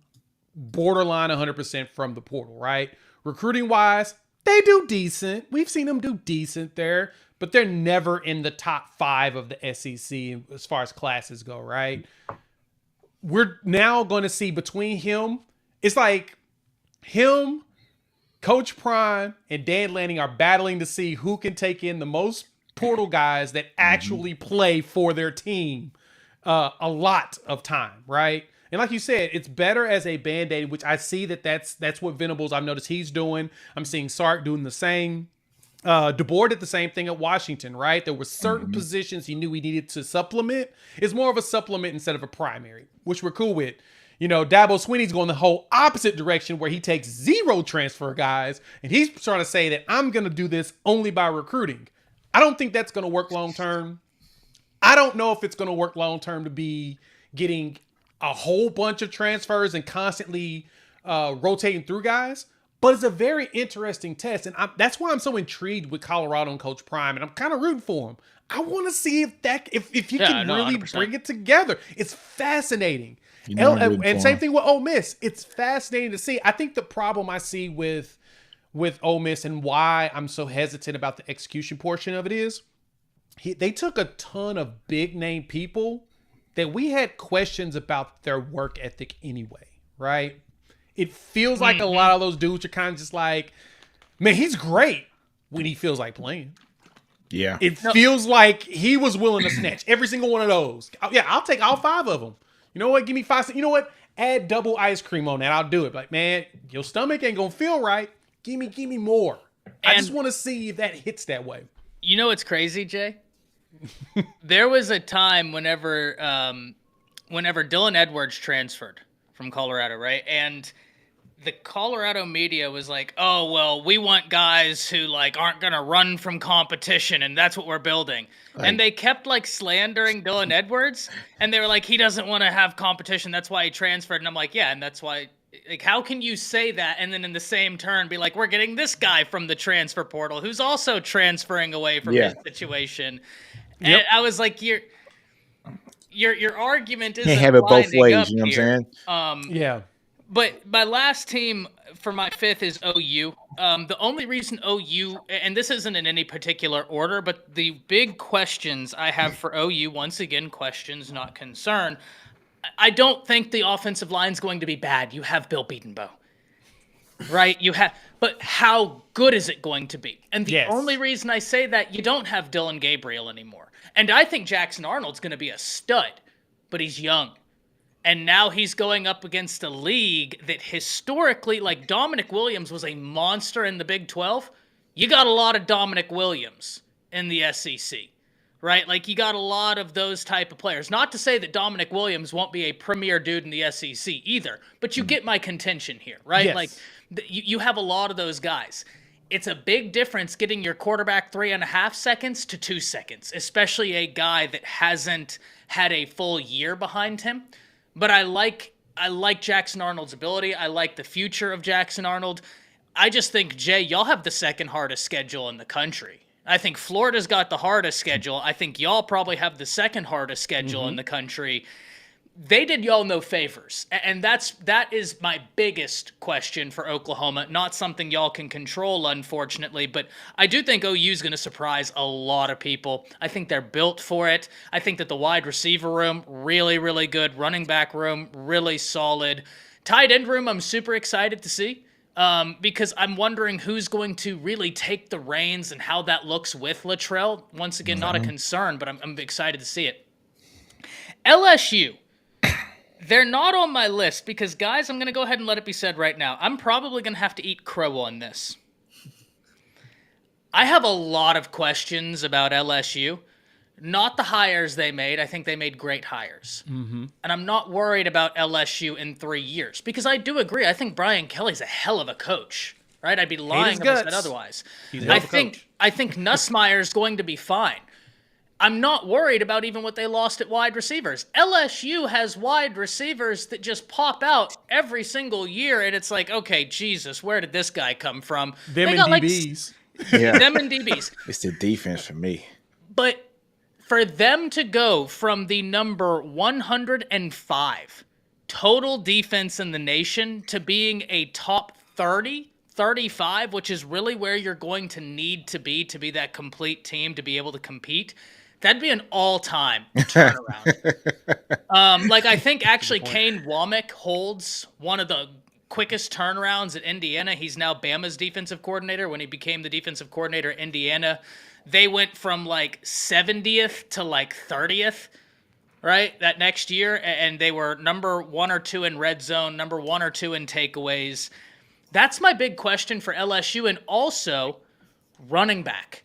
borderline 100% from the portal, right? Recruiting wise, they do decent. We've seen them do decent there, but they're never in the top 5 of the SEC as far as classes go, right? We're now going to see between him, it's like him, Coach Prime, and Dan Lanning are battling to see who can take in the most portal guys that actually play for their team a lot of time, right? And like you said, it's better as a Band-Aid, which I see that's what Venables, I've noticed he's doing. I'm seeing Sark doing the same. DeBoer did the same thing at Washington, right? There were certain positions he knew he needed to supplement. It's more of a supplement instead of a primary, which we're cool with. You know, Dabo Swinney's going the whole opposite direction where he takes 0 transfer guys, and he's trying to say that I'm going to do this only by recruiting. I don't think that's going to work long-term. I don't know if it's going to work long-term to be getting a whole bunch of transfers and constantly rotating through guys, but it's a very interesting test. And that's why I'm so intrigued with Colorado and Coach Prime, and I'm kind of rooting for him. I want to see if he can really 100%. bring it together. It's fascinating. And same thing with Ole Miss. It's fascinating to see. I think the problem I see with Ole Miss and why I'm so hesitant about the execution portion of it is they took a ton of big name people that we had questions about their work ethic anyway, right? It feels like a lot of those dudes are kind of just like, man, he's great when he feels like playing. Yeah. It feels like he was willing to snatch every single one of those. Yeah, I'll take all 5 of them. You know what? Give me 5. You know what? Add double ice cream on that. I'll do it. Like, man, your stomach ain't going to feel right. Give me more. I just want to see if that hits that way. You know what's crazy, Jay? There was a time whenever Dylan Edwards transferred from Colorado, right? And the Colorado media was like, oh, well, we want guys who like aren't going to run from competition, and that's what we're building. Right. And they kept like slandering Dylan Edwards, and they were like, he doesn't want to have competition. That's why he transferred. And I'm like, yeah, and that's why. Like, how can you say that and then in the same turn be like, we're getting this guy from the transfer portal who's also transferring away from his situation? Yep. And I was like, your argument isn't can't have it both ways. You know here. what I'm saying? Yeah. But my last team for my 5th is OU. The only reason OU, and this isn't in any particular order, but the big questions I have for OU, once again, questions, not concern. I don't think the offensive line is going to be bad. You have Bill Beatonbow, right? But how good is it going to be? And the only reason I say that, you don't have Dylan Gabriel anymore. And I think Jackson Arnold's going to be a stud, but he's young. And now he's going up against a league that historically, like Dominic Williams was a monster in the Big 12. You got a lot of Dominic Williams in the SEC. Right? Like, you got a lot of those type of players. Not to say that Dominic Williams won't be a premier dude in the SEC either, but you get my contention here, right? Yes. Like, you have a lot of those guys. It's a big difference getting your quarterback 3.5 seconds to 2 seconds, especially a guy that hasn't had a full year behind him. But I like Jackson Arnold's ability. I like the future of Jackson Arnold. I just think, Jay, y'all have the second hardest schedule in the country. I think Florida's got the hardest schedule. I think y'all probably have the second hardest schedule in the country. They did y'all no favors. And that is my biggest question for Oklahoma. Not something y'all can control, unfortunately, but I do think OU's going to surprise a lot of people. I think they're built for it. I think that the wide receiver room, really, really good. Running back room, really solid. Tight end room, I'm super excited to see. Because I'm wondering who's going to really take the reins and how that looks with Latrell. Once again, not a concern, but I'm excited to see it. LSU. They're not on my list because, guys, I'm going to go ahead and let it be said right now. I'm probably going to have to eat crow on this. I have a lot of questions about LSU. Not the hires they made. I think they made great hires. And I'm not worried about LSU in 3 years because I do agree. I think Brian Kelly's a hell of a coach, right? I'd be lying if I said otherwise. I think Nussmeier's going to be fine. I'm not worried about even what they lost at wide receivers. LSU has wide receivers that just pop out every single year, and it's like, okay, Jesus, where did this guy come from? Them and DBs. Them and DBs. It's the defense for me. But for them to go from the number 105 total defense in the nation to being a top 30, 35, which is really where you're going to need to be that complete team to be able to compete, that'd be an all-time turnaround. I think actually Kane Womack holds one of the quickest turnarounds at Indiana. He's now Bama's defensive coordinator. When he became the defensive coordinator at Indiana, they went from 70th to 30th, right? That next year, and they were number 1 or 2 in red zone, number 1 or 2 in takeaways. That's my big question for LSU, and also running back.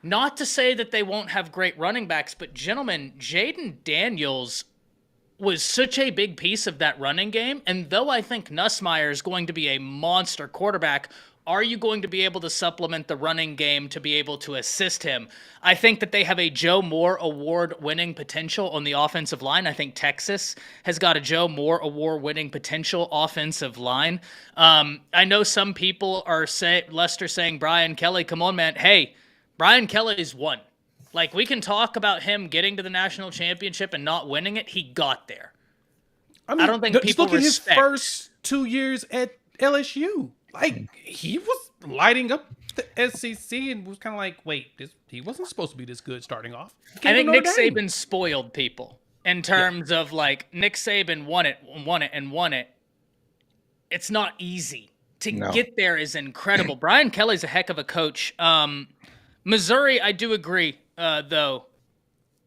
Not to say that they won't have great running backs, but gentlemen, Jaden Daniels was such a big piece of that running game, and though I think Nussmeier is going to be a monster quarterback, are you going to be able to supplement the running game to be able to assist him? I think that they have a Joe Moore award-winning potential on the offensive line. I think Texas has got a Joe Moore award-winning potential offensive line. I know some people are Lester saying, Brian Kelly, come on, man. Hey, Brian Kelly's won. We can talk about him getting to the national championship and not winning it. He got there. I don't think people look at his respect. first 2 years at LSU. He was lighting up the SEC and was kind of wait, he wasn't supposed to be this good starting off. I think Nick Saban spoiled people in terms of Nick Saban won it. It's not easy. To get there is incredible. Brian Kelly's a heck of a coach. Missouri, I do agree, though,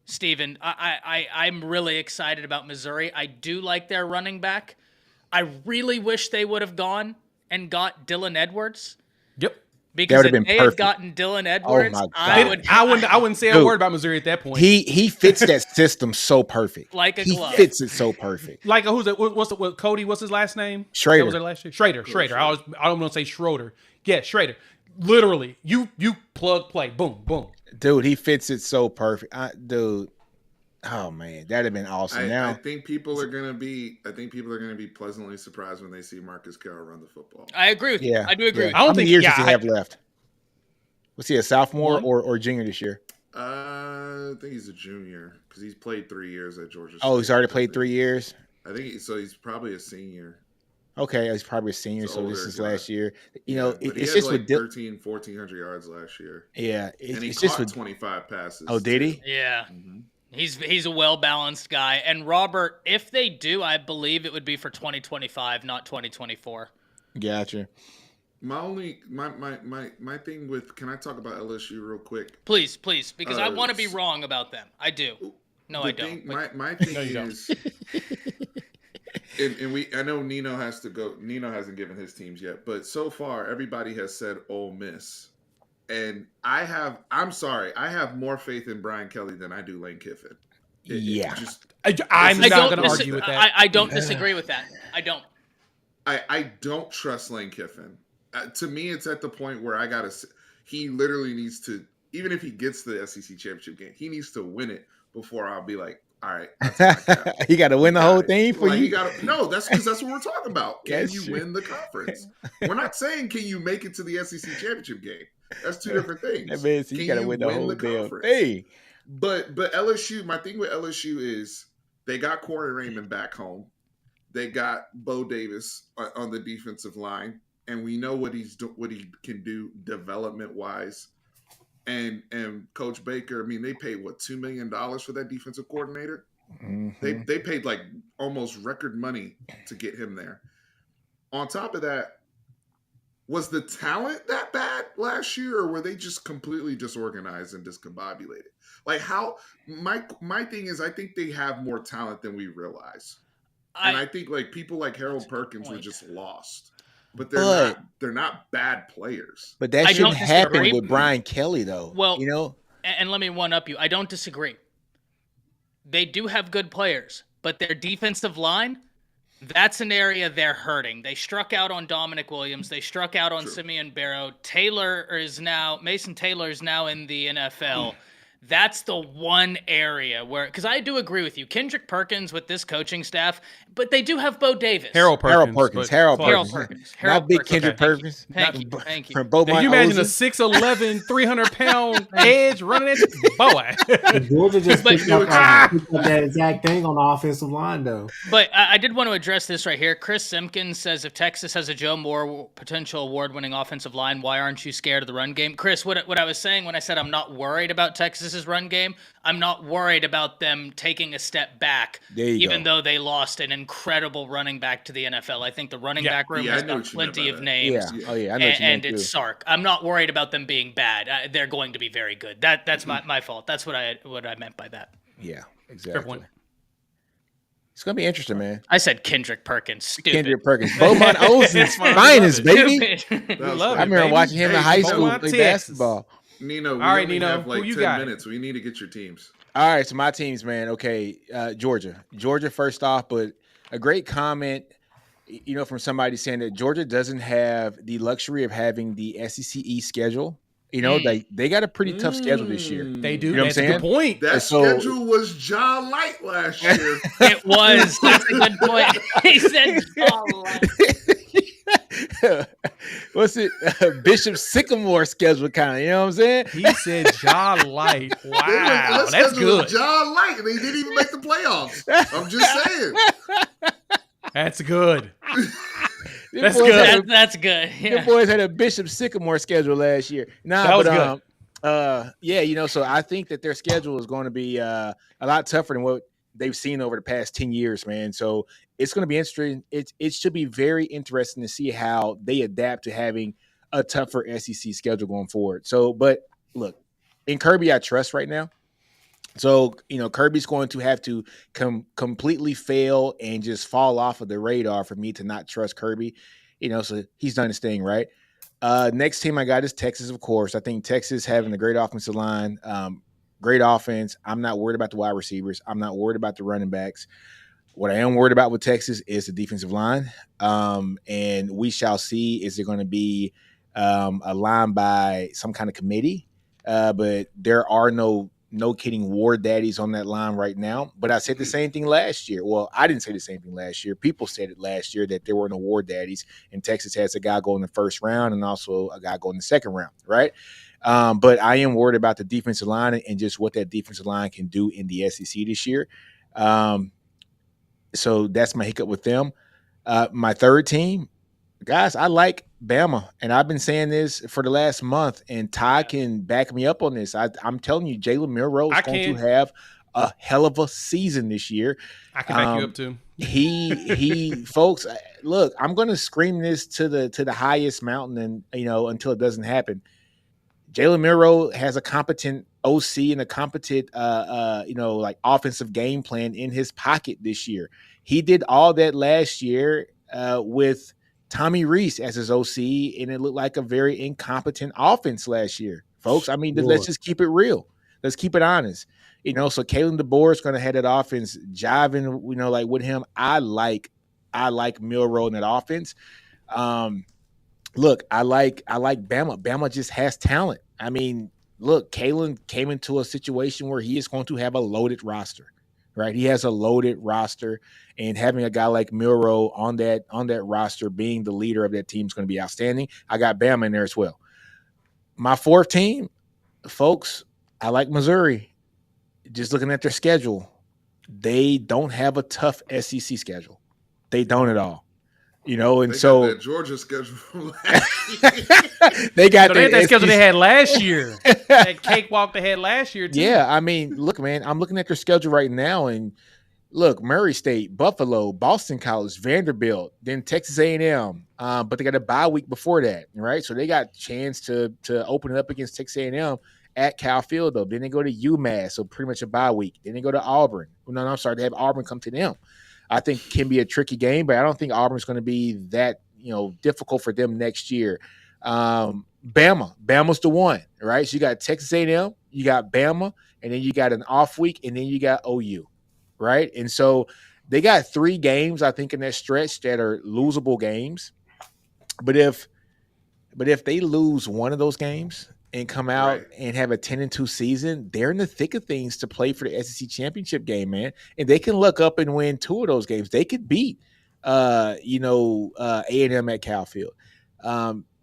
Steven. I'm really excited about Missouri. I do like their running back. I really wish they would have gone and got Dylan Edwards. Yep. Because if they had gotten Dylan Edwards, I wouldn't say a word about Missouri at that point. He fits that system so perfect. Like a glove. He fits it so perfect. Who's that? Cody, what's his last name? Schrader. That was their last name? Schrader. I don't want to say Schroeder. Yeah, Schrader. Literally, you plug play. Boom, boom. Dude, he fits it so perfect. Dude. Oh man, that'd have been awesome. I think people are gonna be pleasantly surprised when they see Marcus Carroll run the football. I agree with you. I do agree. How many years does he have left? Was he a sophomore or junior this year? I think he's a junior because he's played 3 years at Georgia State. Oh, he's already played 3 years? I think so. He's probably a senior. Okay, he's probably a senior, so this is last year. It's just with 1,400 yards last year. Yeah. And he caught 25 passes. Oh, did he? Yeah. Mm-hmm. He's a well-balanced guy. And Robert, if they do, I believe it would be for 2025, not 2024. Gotcha. My thing with, can I talk about LSU real quick? Please, because I want to be wrong about them. I do. No, I don't. My thing is, and I know Nino has to go. Nino hasn't given his teams yet, but so far everybody has said Ole Miss. And I have more faith in Brian Kelly than I do Lane Kiffin. I'm not going to argue with that. I don't disagree with that. I don't. I don't trust Lane Kiffin. To me, it's at the point where he literally needs to, even if he gets the SEC championship game, he needs to win it before I'll be like, all right. He got to win the whole thing for you? No, that's because that's what we're talking about. Can you win the conference? We're not saying can you make it to the SEC championship game. That's two different things. That means you got to win the whole damn thing. But LSU, my thing with LSU is they got Corey Raymond back home. They got Bo Davis on the defensive line, and we know what he can do development wise. And Coach Baker, I mean, they paid what $2 million for that defensive coordinator. Mm-hmm. They paid like almost record money to get him there. On top of that, was the talent that bad last year, or were they just completely disorganized and discombobulated? Like how my thing is, I think they have more talent than we realize. And I think like people like Harold Perkins were just lost, but they're not bad players. But that shouldn't happen with Brian Kelly, though. Well, you know, and let me one up you. I don't disagree. They do have good players, but their defensive line, that's an area they're hurting. They struck out on Dominic Williams. They struck out on Simeon Barrow. Mason Taylor is now in the NFL. That's the one area where, because I do agree with you, Kendrick Perkins with this coaching staff, but they do have Bo Davis. Harold Perkins. Not big Kendrick Perkins. Thank you. Can you imagine a 6'11", 300-pound edge running at you? Boy. Georgia just picked up that exact thing on the offensive line, though. But I did want to address this right here. Chris Simpkins says, if Texas has a Joe Moore potential award-winning offensive line, why aren't you scared of the run game? Chris, what I was saying when I said I'm not worried about Texas's run game, I'm not worried about them taking a step back, even though they lost an incredible running back to the NFL. I think the running back room has got plenty of names. And it's Sark. I'm not worried about them being bad. They're going to be very good. That's my fault. That's what I meant by that. Yeah, exactly. It's going to be interesting, man. I said Kendrick Perkins. Stupid. Kendrick Perkins. Beaumont Olsen's finest, baby. I remember watching him in high school play basketball. Nino, all right, Nino, have like who you 10 got? minutes. We need to get your teams. All right, so my teams, man. Okay, Georgia first off, but a great comment, from somebody saying that Georgia doesn't have the luxury of having the SEC East schedule. They got a pretty tough schedule this year. They do. You know That's a good point. That schedule was John Light last year. It was. That's a good point. He said John Light. What's it? Bishop Sycamore schedule kind of, you know what I'm saying? He said John Light. Wow, that's good. John Light. They didn't even make the playoffs. I'm just saying. That's good. That's good. That's good. The boys had a Bishop Sycamore schedule last year. Good. So I think that their schedule is going to be a lot tougher than what they've seen over the past 10 years, man. So it's going to be interesting. It should be very interesting to see how they adapt to having a tougher SEC schedule going forward. So, but look, in Kirby, I trust right now. So, Kirby's going to have to completely fail and just fall off of the radar for me to not trust Kirby. So he's done his thing, right? Next team I got is Texas, of course. I think Texas having a great offensive line, great offense. I'm not worried about the wide receivers. I'm not worried about the running backs. What I am worried about with Texas is the defensive line. And we shall see, is there going to be a line by some kind of committee? But there are no kidding war daddies on that line right now. But I said the same thing last year. Well, I didn't say the same thing last year. People said it last year that there were no war daddies, and Texas has a guy go in the first round and also a guy go in the second round, right? But I am worried about the defensive line and just what that defensive line can do in the SEC this year. So that's my hiccup with them. My third team, guys, I like Bama, and I've been saying this for the last month, and Ty can back me up on this. I'm telling you, Jalen Milroe is going to have a hell of a season this year. I can back you up too. He folks, look, I'm going to scream this to the highest mountain, and until it doesn't happen. Jalen Milroe has a competent OC and a competent, offensive game plan in his pocket this year. He did all that last year with Tommy Reese as his OC, and it looked like a very incompetent offense last year, folks. I mean, let's just keep it real. Let's keep it honest. So Kalen DeBoer is going to have that offense jiving, with him. I like Milroe in that offense. Look, I like Bama. Bama just has talent. I mean, look, Kalen came into a situation where he is going to have a loaded roster, right? He has a loaded roster, and having a guy like Milroe on that roster, being the leader of that team, is going to be outstanding. I got Bama in there as well. My fourth team, folks, I like Missouri. Just looking at their schedule, they don't have a tough SEC schedule. They don't at all. And They got so that Georgia schedule from last year. they got They had that the schedule they SEC. had last year. That cakewalk they had last year, too. Yeah, I mean, look, man, I'm looking at their schedule right now, and look, Murray State, Buffalo, Boston College, Vanderbilt, then Texas A&M. But they got a bye week before that, right? So they got a chance to open it up against Texas A&M at Cal Field, though. Then they go to UMass, so pretty much a bye week. Then they go to Auburn. No, I'm sorry, they have Auburn come to them. I think it can be a tricky game, but I don't think Auburn's going to be that difficult for them next year. Bama's the one, right? So you got Texas A&M, you got Bama, and then you got an off week, and then you got OU. Right. And so they got 3 games, I think, in that stretch that are losable games. But if they lose one of those games and come out and have a 10-2 season, they're in the thick of things to play for the SEC championship game, man. And they can look up and win 2 of those games. They could beat A&M at Cal Field.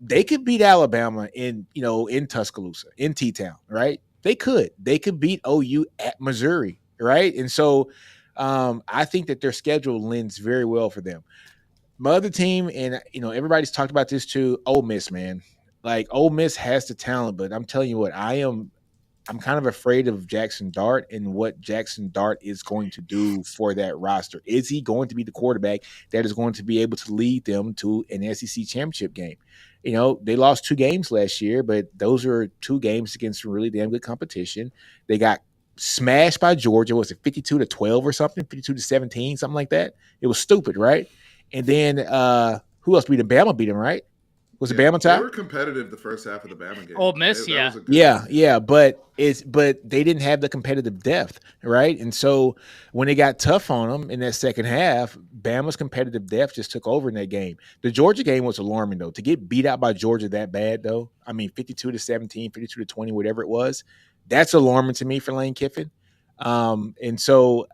They could beat Alabama in Tuscaloosa, in T-Town, right? They could beat OU at Missouri. Right. And so I think that their schedule lends very well for them. My other team, and everybody's talked about this too, Ole Miss, man. Like, Ole Miss has the talent, but I'm telling you what, I'm kind of afraid of Jackson Dart and what Jackson Dart is going to do for that roster. Is he going to be the quarterback that is going to be able to lead them to an SEC championship game? They lost 2 games last year, but those are 2 games against some really damn good competition. They got smashed by Georgia. Was it 52-12 or something? 52-17, something like that. It was stupid, right? And then who else beat them? Bama beat them, right? Was it Bama tie? They were competitive the first half of the Bama game. Ole Miss, yeah. Yeah, but they didn't have the competitive depth, right? And so when they got tough on them in that second half, Bama's competitive depth just took over in that game. The Georgia game was alarming, though. To get beat out by Georgia that bad, though, I mean, 52-17, 52-20, whatever it was, that's alarming to me for Lane Kiffin. And so,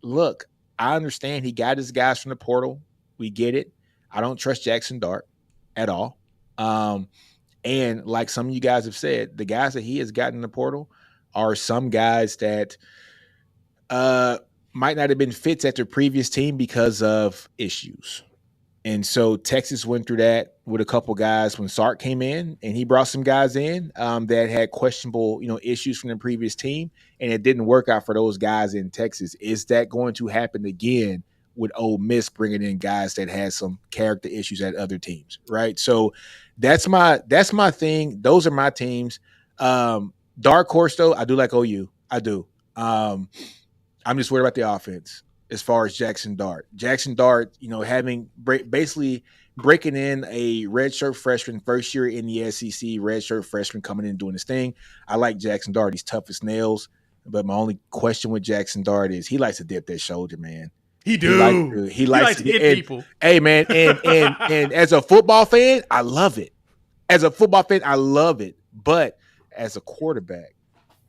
look, I understand he got his guys from the portal. We get it. I don't trust Jackson Dart at all. And like some of you guys have said, the guys that he has gotten in the portal are some guys that might not have been fits at their previous team because of issues. And so Texas went through that with a couple guys when Sark came in, and he brought some guys in that had questionable, issues from the previous team, and it didn't work out for those guys in Texas. Is that going to happen again with Ole Miss bringing in guys that had some character issues at other teams, right? So that's my thing. Those are my teams. Dark horse, though, I do like OU. I do. I'm just worried about the offense. As far as Jackson Dart, basically breaking in a redshirt freshman, first year in the SEC, redshirt freshman coming in and doing his thing. I like Jackson Dart. He's tough as nails. But my only question with Jackson Dart is he likes to dip that shoulder, man. He likes to hit people. Hey, man, and as a football fan, I love it. But as a quarterback,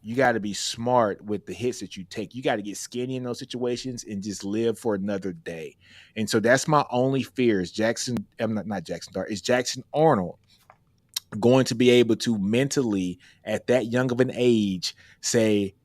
you got to be smart with the hits that you take. You got to get skinny in those situations and just live for another day. And so that's my only fear is not Jackson Dart, is Jackson Arnold going to be able to mentally at that young of an age say,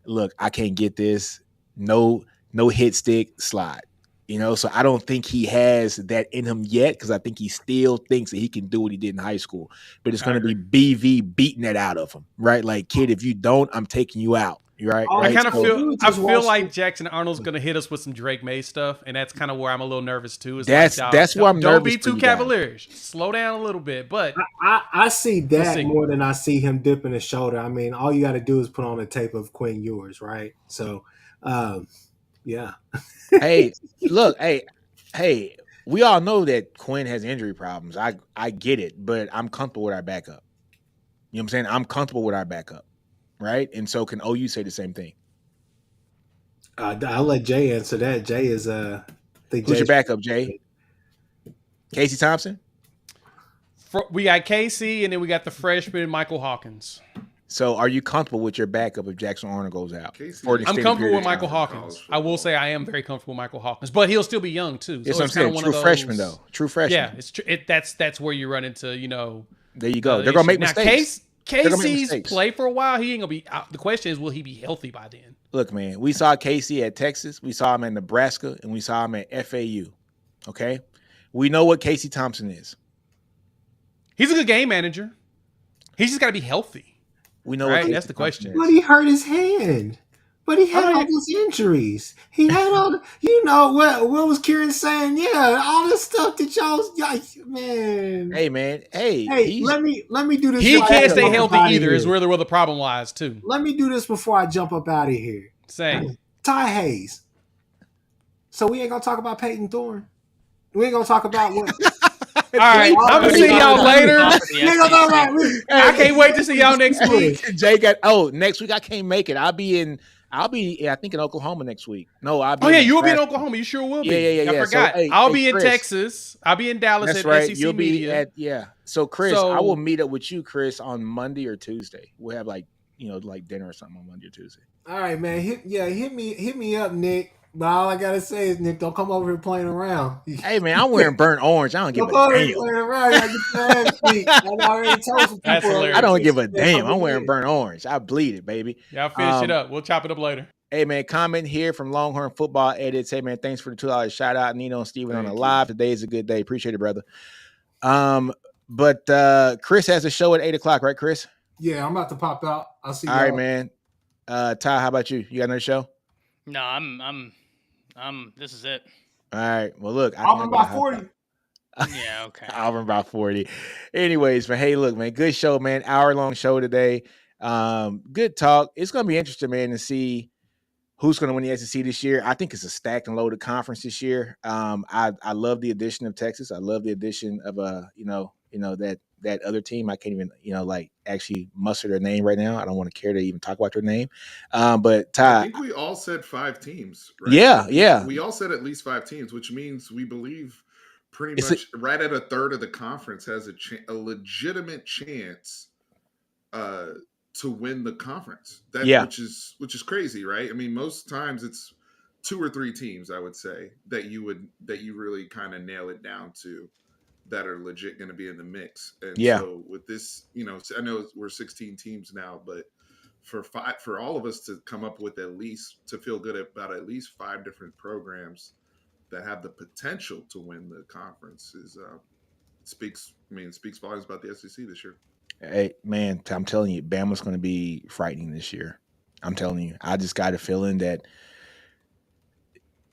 look, I can't get this. No hit stick slide. So I don't think he has that in him yet because I think he still thinks that he can do what he did in high school. But it's going to be BV beating that out of him, right? Like, kid, if you don't, I'm taking you out. Right? I kind of feel like Jackson Arnold's going to hit us with some Drake May stuff, and that's kind of where I'm a little nervous too. That's where I'm nervous. Don't be too cavalierish. Slow down a little bit. But I see that more than I see him dipping his shoulder. I mean, all you got to do is put on a tape of Quinn Ewers, right? So, yeah. Hey, look, hey, we all know that Quinn has injury problems. I get it, but I'm comfortable with our backup. You know what I'm saying? I'm comfortable with our backup, right? And so can OU say the same thing? I'll let Jay answer that. Jay is who's your backup, Jay? Casey Thompson? We got Casey, and then we got the freshman Michael Hawkins. So are you comfortable with your backup if Jackson Arnold goes out? I'm comfortable with Michael Hawkins. I will say I am very comfortable with Michael Hawkins, but he'll still be young too. So it's what I'm saying. True freshman, though. True freshman. Yeah, that's where you run into, There you go. They're gonna make Now, mistakes. They're gonna make Casey's mistakes. play for a while. He ain't gonna be out. The question is, will he be healthy by then? Look, man, we saw Casey at Texas, we saw him at Nebraska, and we saw him at FAU. Okay, we know what Casey Thompson is. He's a good game manager. He's just got to be healthy. We know Right? what Casey That's the question. Thompson But is. he hurt his hand. But he had all those injuries. He had all the, what was Kieran saying? Yeah, all this stuff that y'all man. Hey, man. Hey, Let me do this. He before I can't stay jump healthy up outta either. here. Is where the problem lies too. Let me do this before I jump up out of here. Say, Ty Hayes. So we ain't gonna talk about Peyton Thorne. We ain't gonna talk about what. all right, I'm gonna see y'all later. I can't wait to see y'all next week. Jay got next week I can't make it. I'll be I think in Oklahoma next week. No, I'll be. Oh yeah, you will be in Oklahoma. You sure will be. Yeah. I forgot. So, hey, I'll be Chris, in Texas. I'll be in Dallas that's at right. SEC You'll be Media. So Chris, I will meet up with you, Chris, on Monday or Tuesday. We'll have like dinner or something on Monday or Tuesday. All right, man. Hit me up, Nick. But all I gotta say is, Nick, don't come over here playing around. Hey man, I'm wearing burnt orange. I don't give a damn. Playing around. I already told some That's people. hilarious. I don't give a damn. I'm wearing burnt orange. I bleed it, baby. Y'all finish it up. We'll chop it up later. Hey man, comment here from Longhorn Football Edits. Hey man, thanks for the $2 shout out, Nino and Steven on the live. Today is a good day. Appreciate it, brother. But Chris has a show at 8:00, right, Chris? Yeah, I'm about to pop out. I'll see you. All right, man. Ty, how about you? You got another show? No, I'm this is it. All right. Well, look, I'm about 40. Yeah, okay. I'm about 40. Anyways, but hey, look, man, good show, man. Hour-long show today. Good talk. It's gonna be interesting, man, to see who's going to win the SEC this year. I think it's a stacked and loaded conference this year. I love the addition of Texas. I love the addition of that other team. I can't even actually muster their name right now. I don't want to care to even talk about their name. But Ty, I think we all said 5 teams. Right? Yeah. We all said at least 5 teams, which means we believe pretty much right at a third of the conference has a legitimate chance to win the conference. Which is crazy, right? I mean, most times it's 2 or 3 teams, I would say, that you really kind of nail it down to, that are legit going to be in the mix. And so with this, I know we're 16 teams now, but for all of us to come up with to feel good about at least 5 different programs that have the potential to win the conference speaks volumes about the SEC this year. Hey, man, I'm telling you, Bama's going to be frightening this year. I'm telling you. I just got a feeling that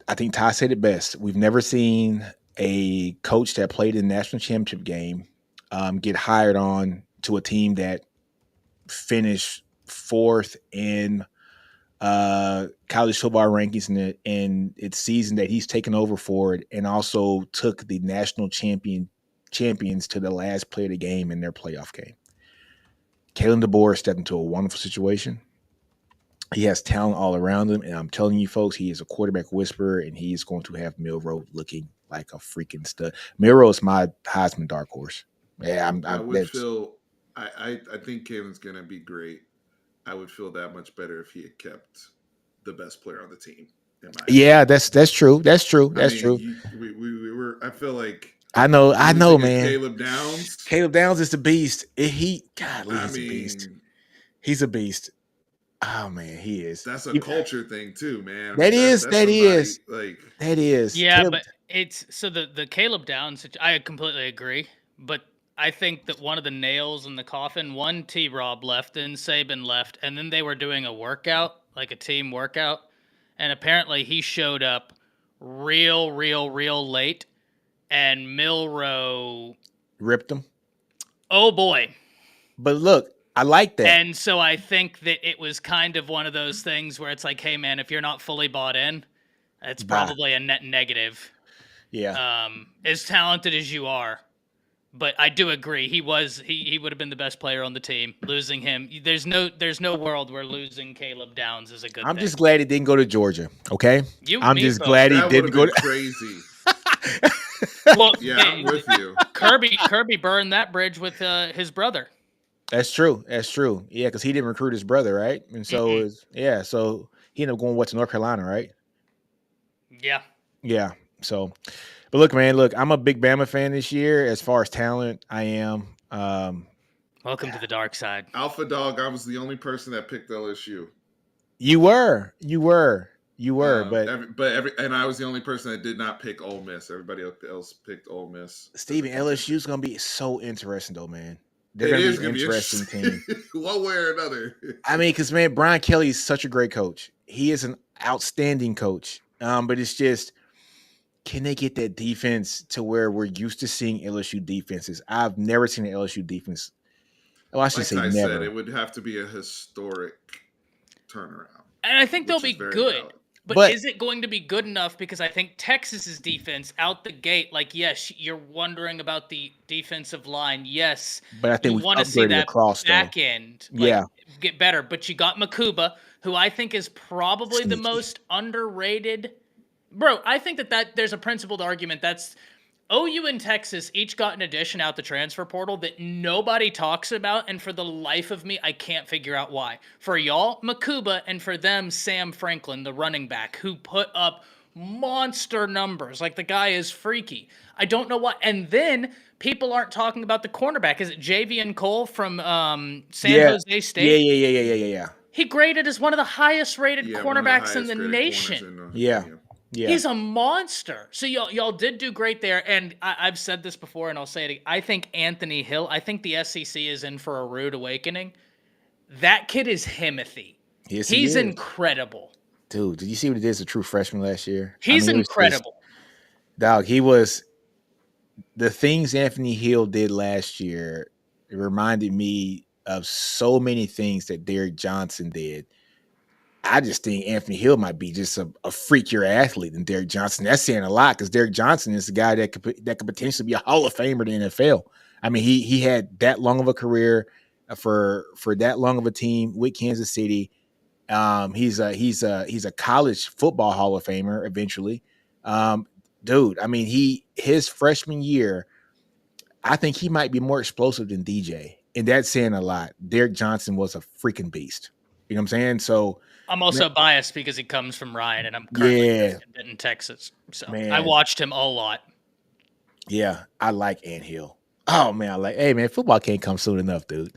I think Ty said it best. We've never seen a coach that played in the national championship game get hired on to a team that finished 4th in college football rankings in its season that he's taken over for it, and also took the national champions to the last play of the game in their playoff game. Kalen DeBoer stepped into a wonderful situation. He has talent all around him, and I'm telling you, folks, he is a quarterback whisperer, and he's going to have Milroe looking like a freaking stud. Milroe is my Heisman dark horse. Yeah, I think Kalen's going to be great. I would feel that much better if he had kept the best player on the team. Yeah, that's true. That's true. We were. I feel like. I know, man. Caleb Downs. Caleb Downs is the beast. He's a beast. He's a beast. Oh man, he is. That's a culture thing too, man. That is. Yeah, Caleb. But it's so the Caleb Downs. I completely agree, but I think that one of the nails in the coffin. One, T-Rob left, then Saban left, and then they were doing a workout, like a team workout, and apparently he showed up real late. And Milroe ripped him. Oh boy! But look, I like that. And so I think that it was kind of one of those things where it's like, hey man, if you're not fully bought in, it's probably a net negative. Yeah. As talented as you are, but I do agree he would have been the best player on the team. Losing him, there's no world where losing Caleb Downs is a good. I'm just glad he didn't go to Georgia. Okay. I'm just glad he didn't go to crazy. Well, yeah, I'm with you. Kirby burned that bridge with his brother. That's true. Yeah, because he didn't recruit his brother, right? And so, so he ended up going to North Carolina, right? Yeah. Yeah. So, but look, man, I'm a big Bama fan this year. As far as talent, I am. Welcome to the dark side. Alpha Dog, I was the only person that picked LSU. You were, but and I was the only person that did not pick Ole Miss. Everybody else picked Ole Miss. Steven, LSU's gonna be so interesting though, man. They're It gonna is be an interesting team. one way or another. I mean, because man, Brian Kelly is such a great coach. He is an outstanding coach. But it's just, can they get that defense to where we're used to seeing LSU defenses? I've never seen an LSU defense. Well, I should say never. Said, it would have to be a historic turnaround. And I think they'll be good. Valid. But is it going to be good enough? Because I think Texas's defense out the gate, like, yes, you're wondering about the defensive line. Yes, but I think we want to see that back end get better. But you got Makuba, who I think is probably the most underrated. Bro, I think that there's a principled argument that's OU and Texas each got an addition out the transfer portal that nobody talks about, and for the life of me, I can't figure out why. For y'all, Makuba, and for them, Sam Franklin, the running back, who put up monster numbers. Like, the guy is freaky. I don't know why. And then people aren't talking about the cornerback. Is it Javian Cole from San Jose State? Yeah. He graded as one of the highest rated cornerbacks in the nation. Yeah. He's a monster. So y'all did do great there, and I've said this before, and I'll say it again. I think Anthony Hill, I think the SEC is in for a rude awakening. That kid is Himothy. Yes, he's incredible. Dude, did you see what he did as a true freshman last year? He's incredible. Dog, he was – the things Anthony Hill did last year, it reminded me of so many things that Derek Johnson did. I just think Anthony Hill might be just a freakier athlete than Derek Johnson. That's saying a lot because Derek Johnson is a guy that could potentially be a Hall of Famer in the NFL. I mean, he had that long of a career for that long of a team with Kansas City. He's a college football Hall of Famer eventually. Dude, I mean, his freshman year, I think he might be more explosive than DJ, and that's saying a lot. Derek Johnson was a freaking beast. You know what I'm saying? So I'm also biased because he comes from Ryan, and I'm currently in Texas. So I watched him a lot. Yeah, I like Ant Hill. Oh, man, hey, man, football can't come soon enough, dude.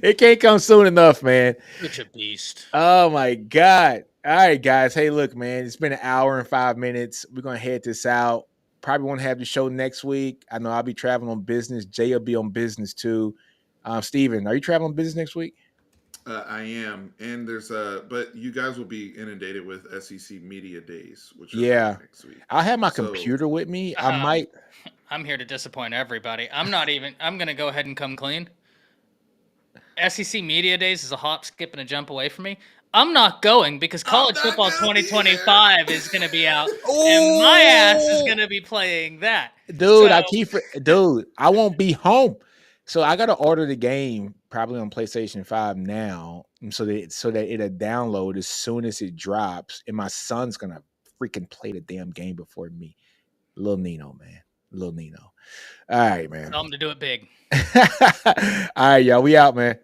It can't come soon enough, man. Such a beast. Oh, my God. All right, guys. Hey, look, man, it's been an hour and 5 minutes. We're going to head this out. Probably won't have the show next week. I know I'll be traveling on business. Jay will be on business, too. Steven, are you traveling on business next week? I am, and there's but you guys will be inundated with SEC Media Days, which are next week. I'll have my computer with me. I might. I'm here to disappoint everybody. I'm gonna go ahead and come clean. SEC Media Days is a hop, skip, and a jump away from me. I'm not going because college football 2025 is going to be out, and my ass is going to be playing that. Dude, I won't be home. So I got to order the game probably on PlayStation 5 now so that it'll download as soon as it drops, and my son's going to freaking play the damn game before me. Little Nino, man. Little Nino. All right, man. Tell him to do it big. All right, y'all. We out, man.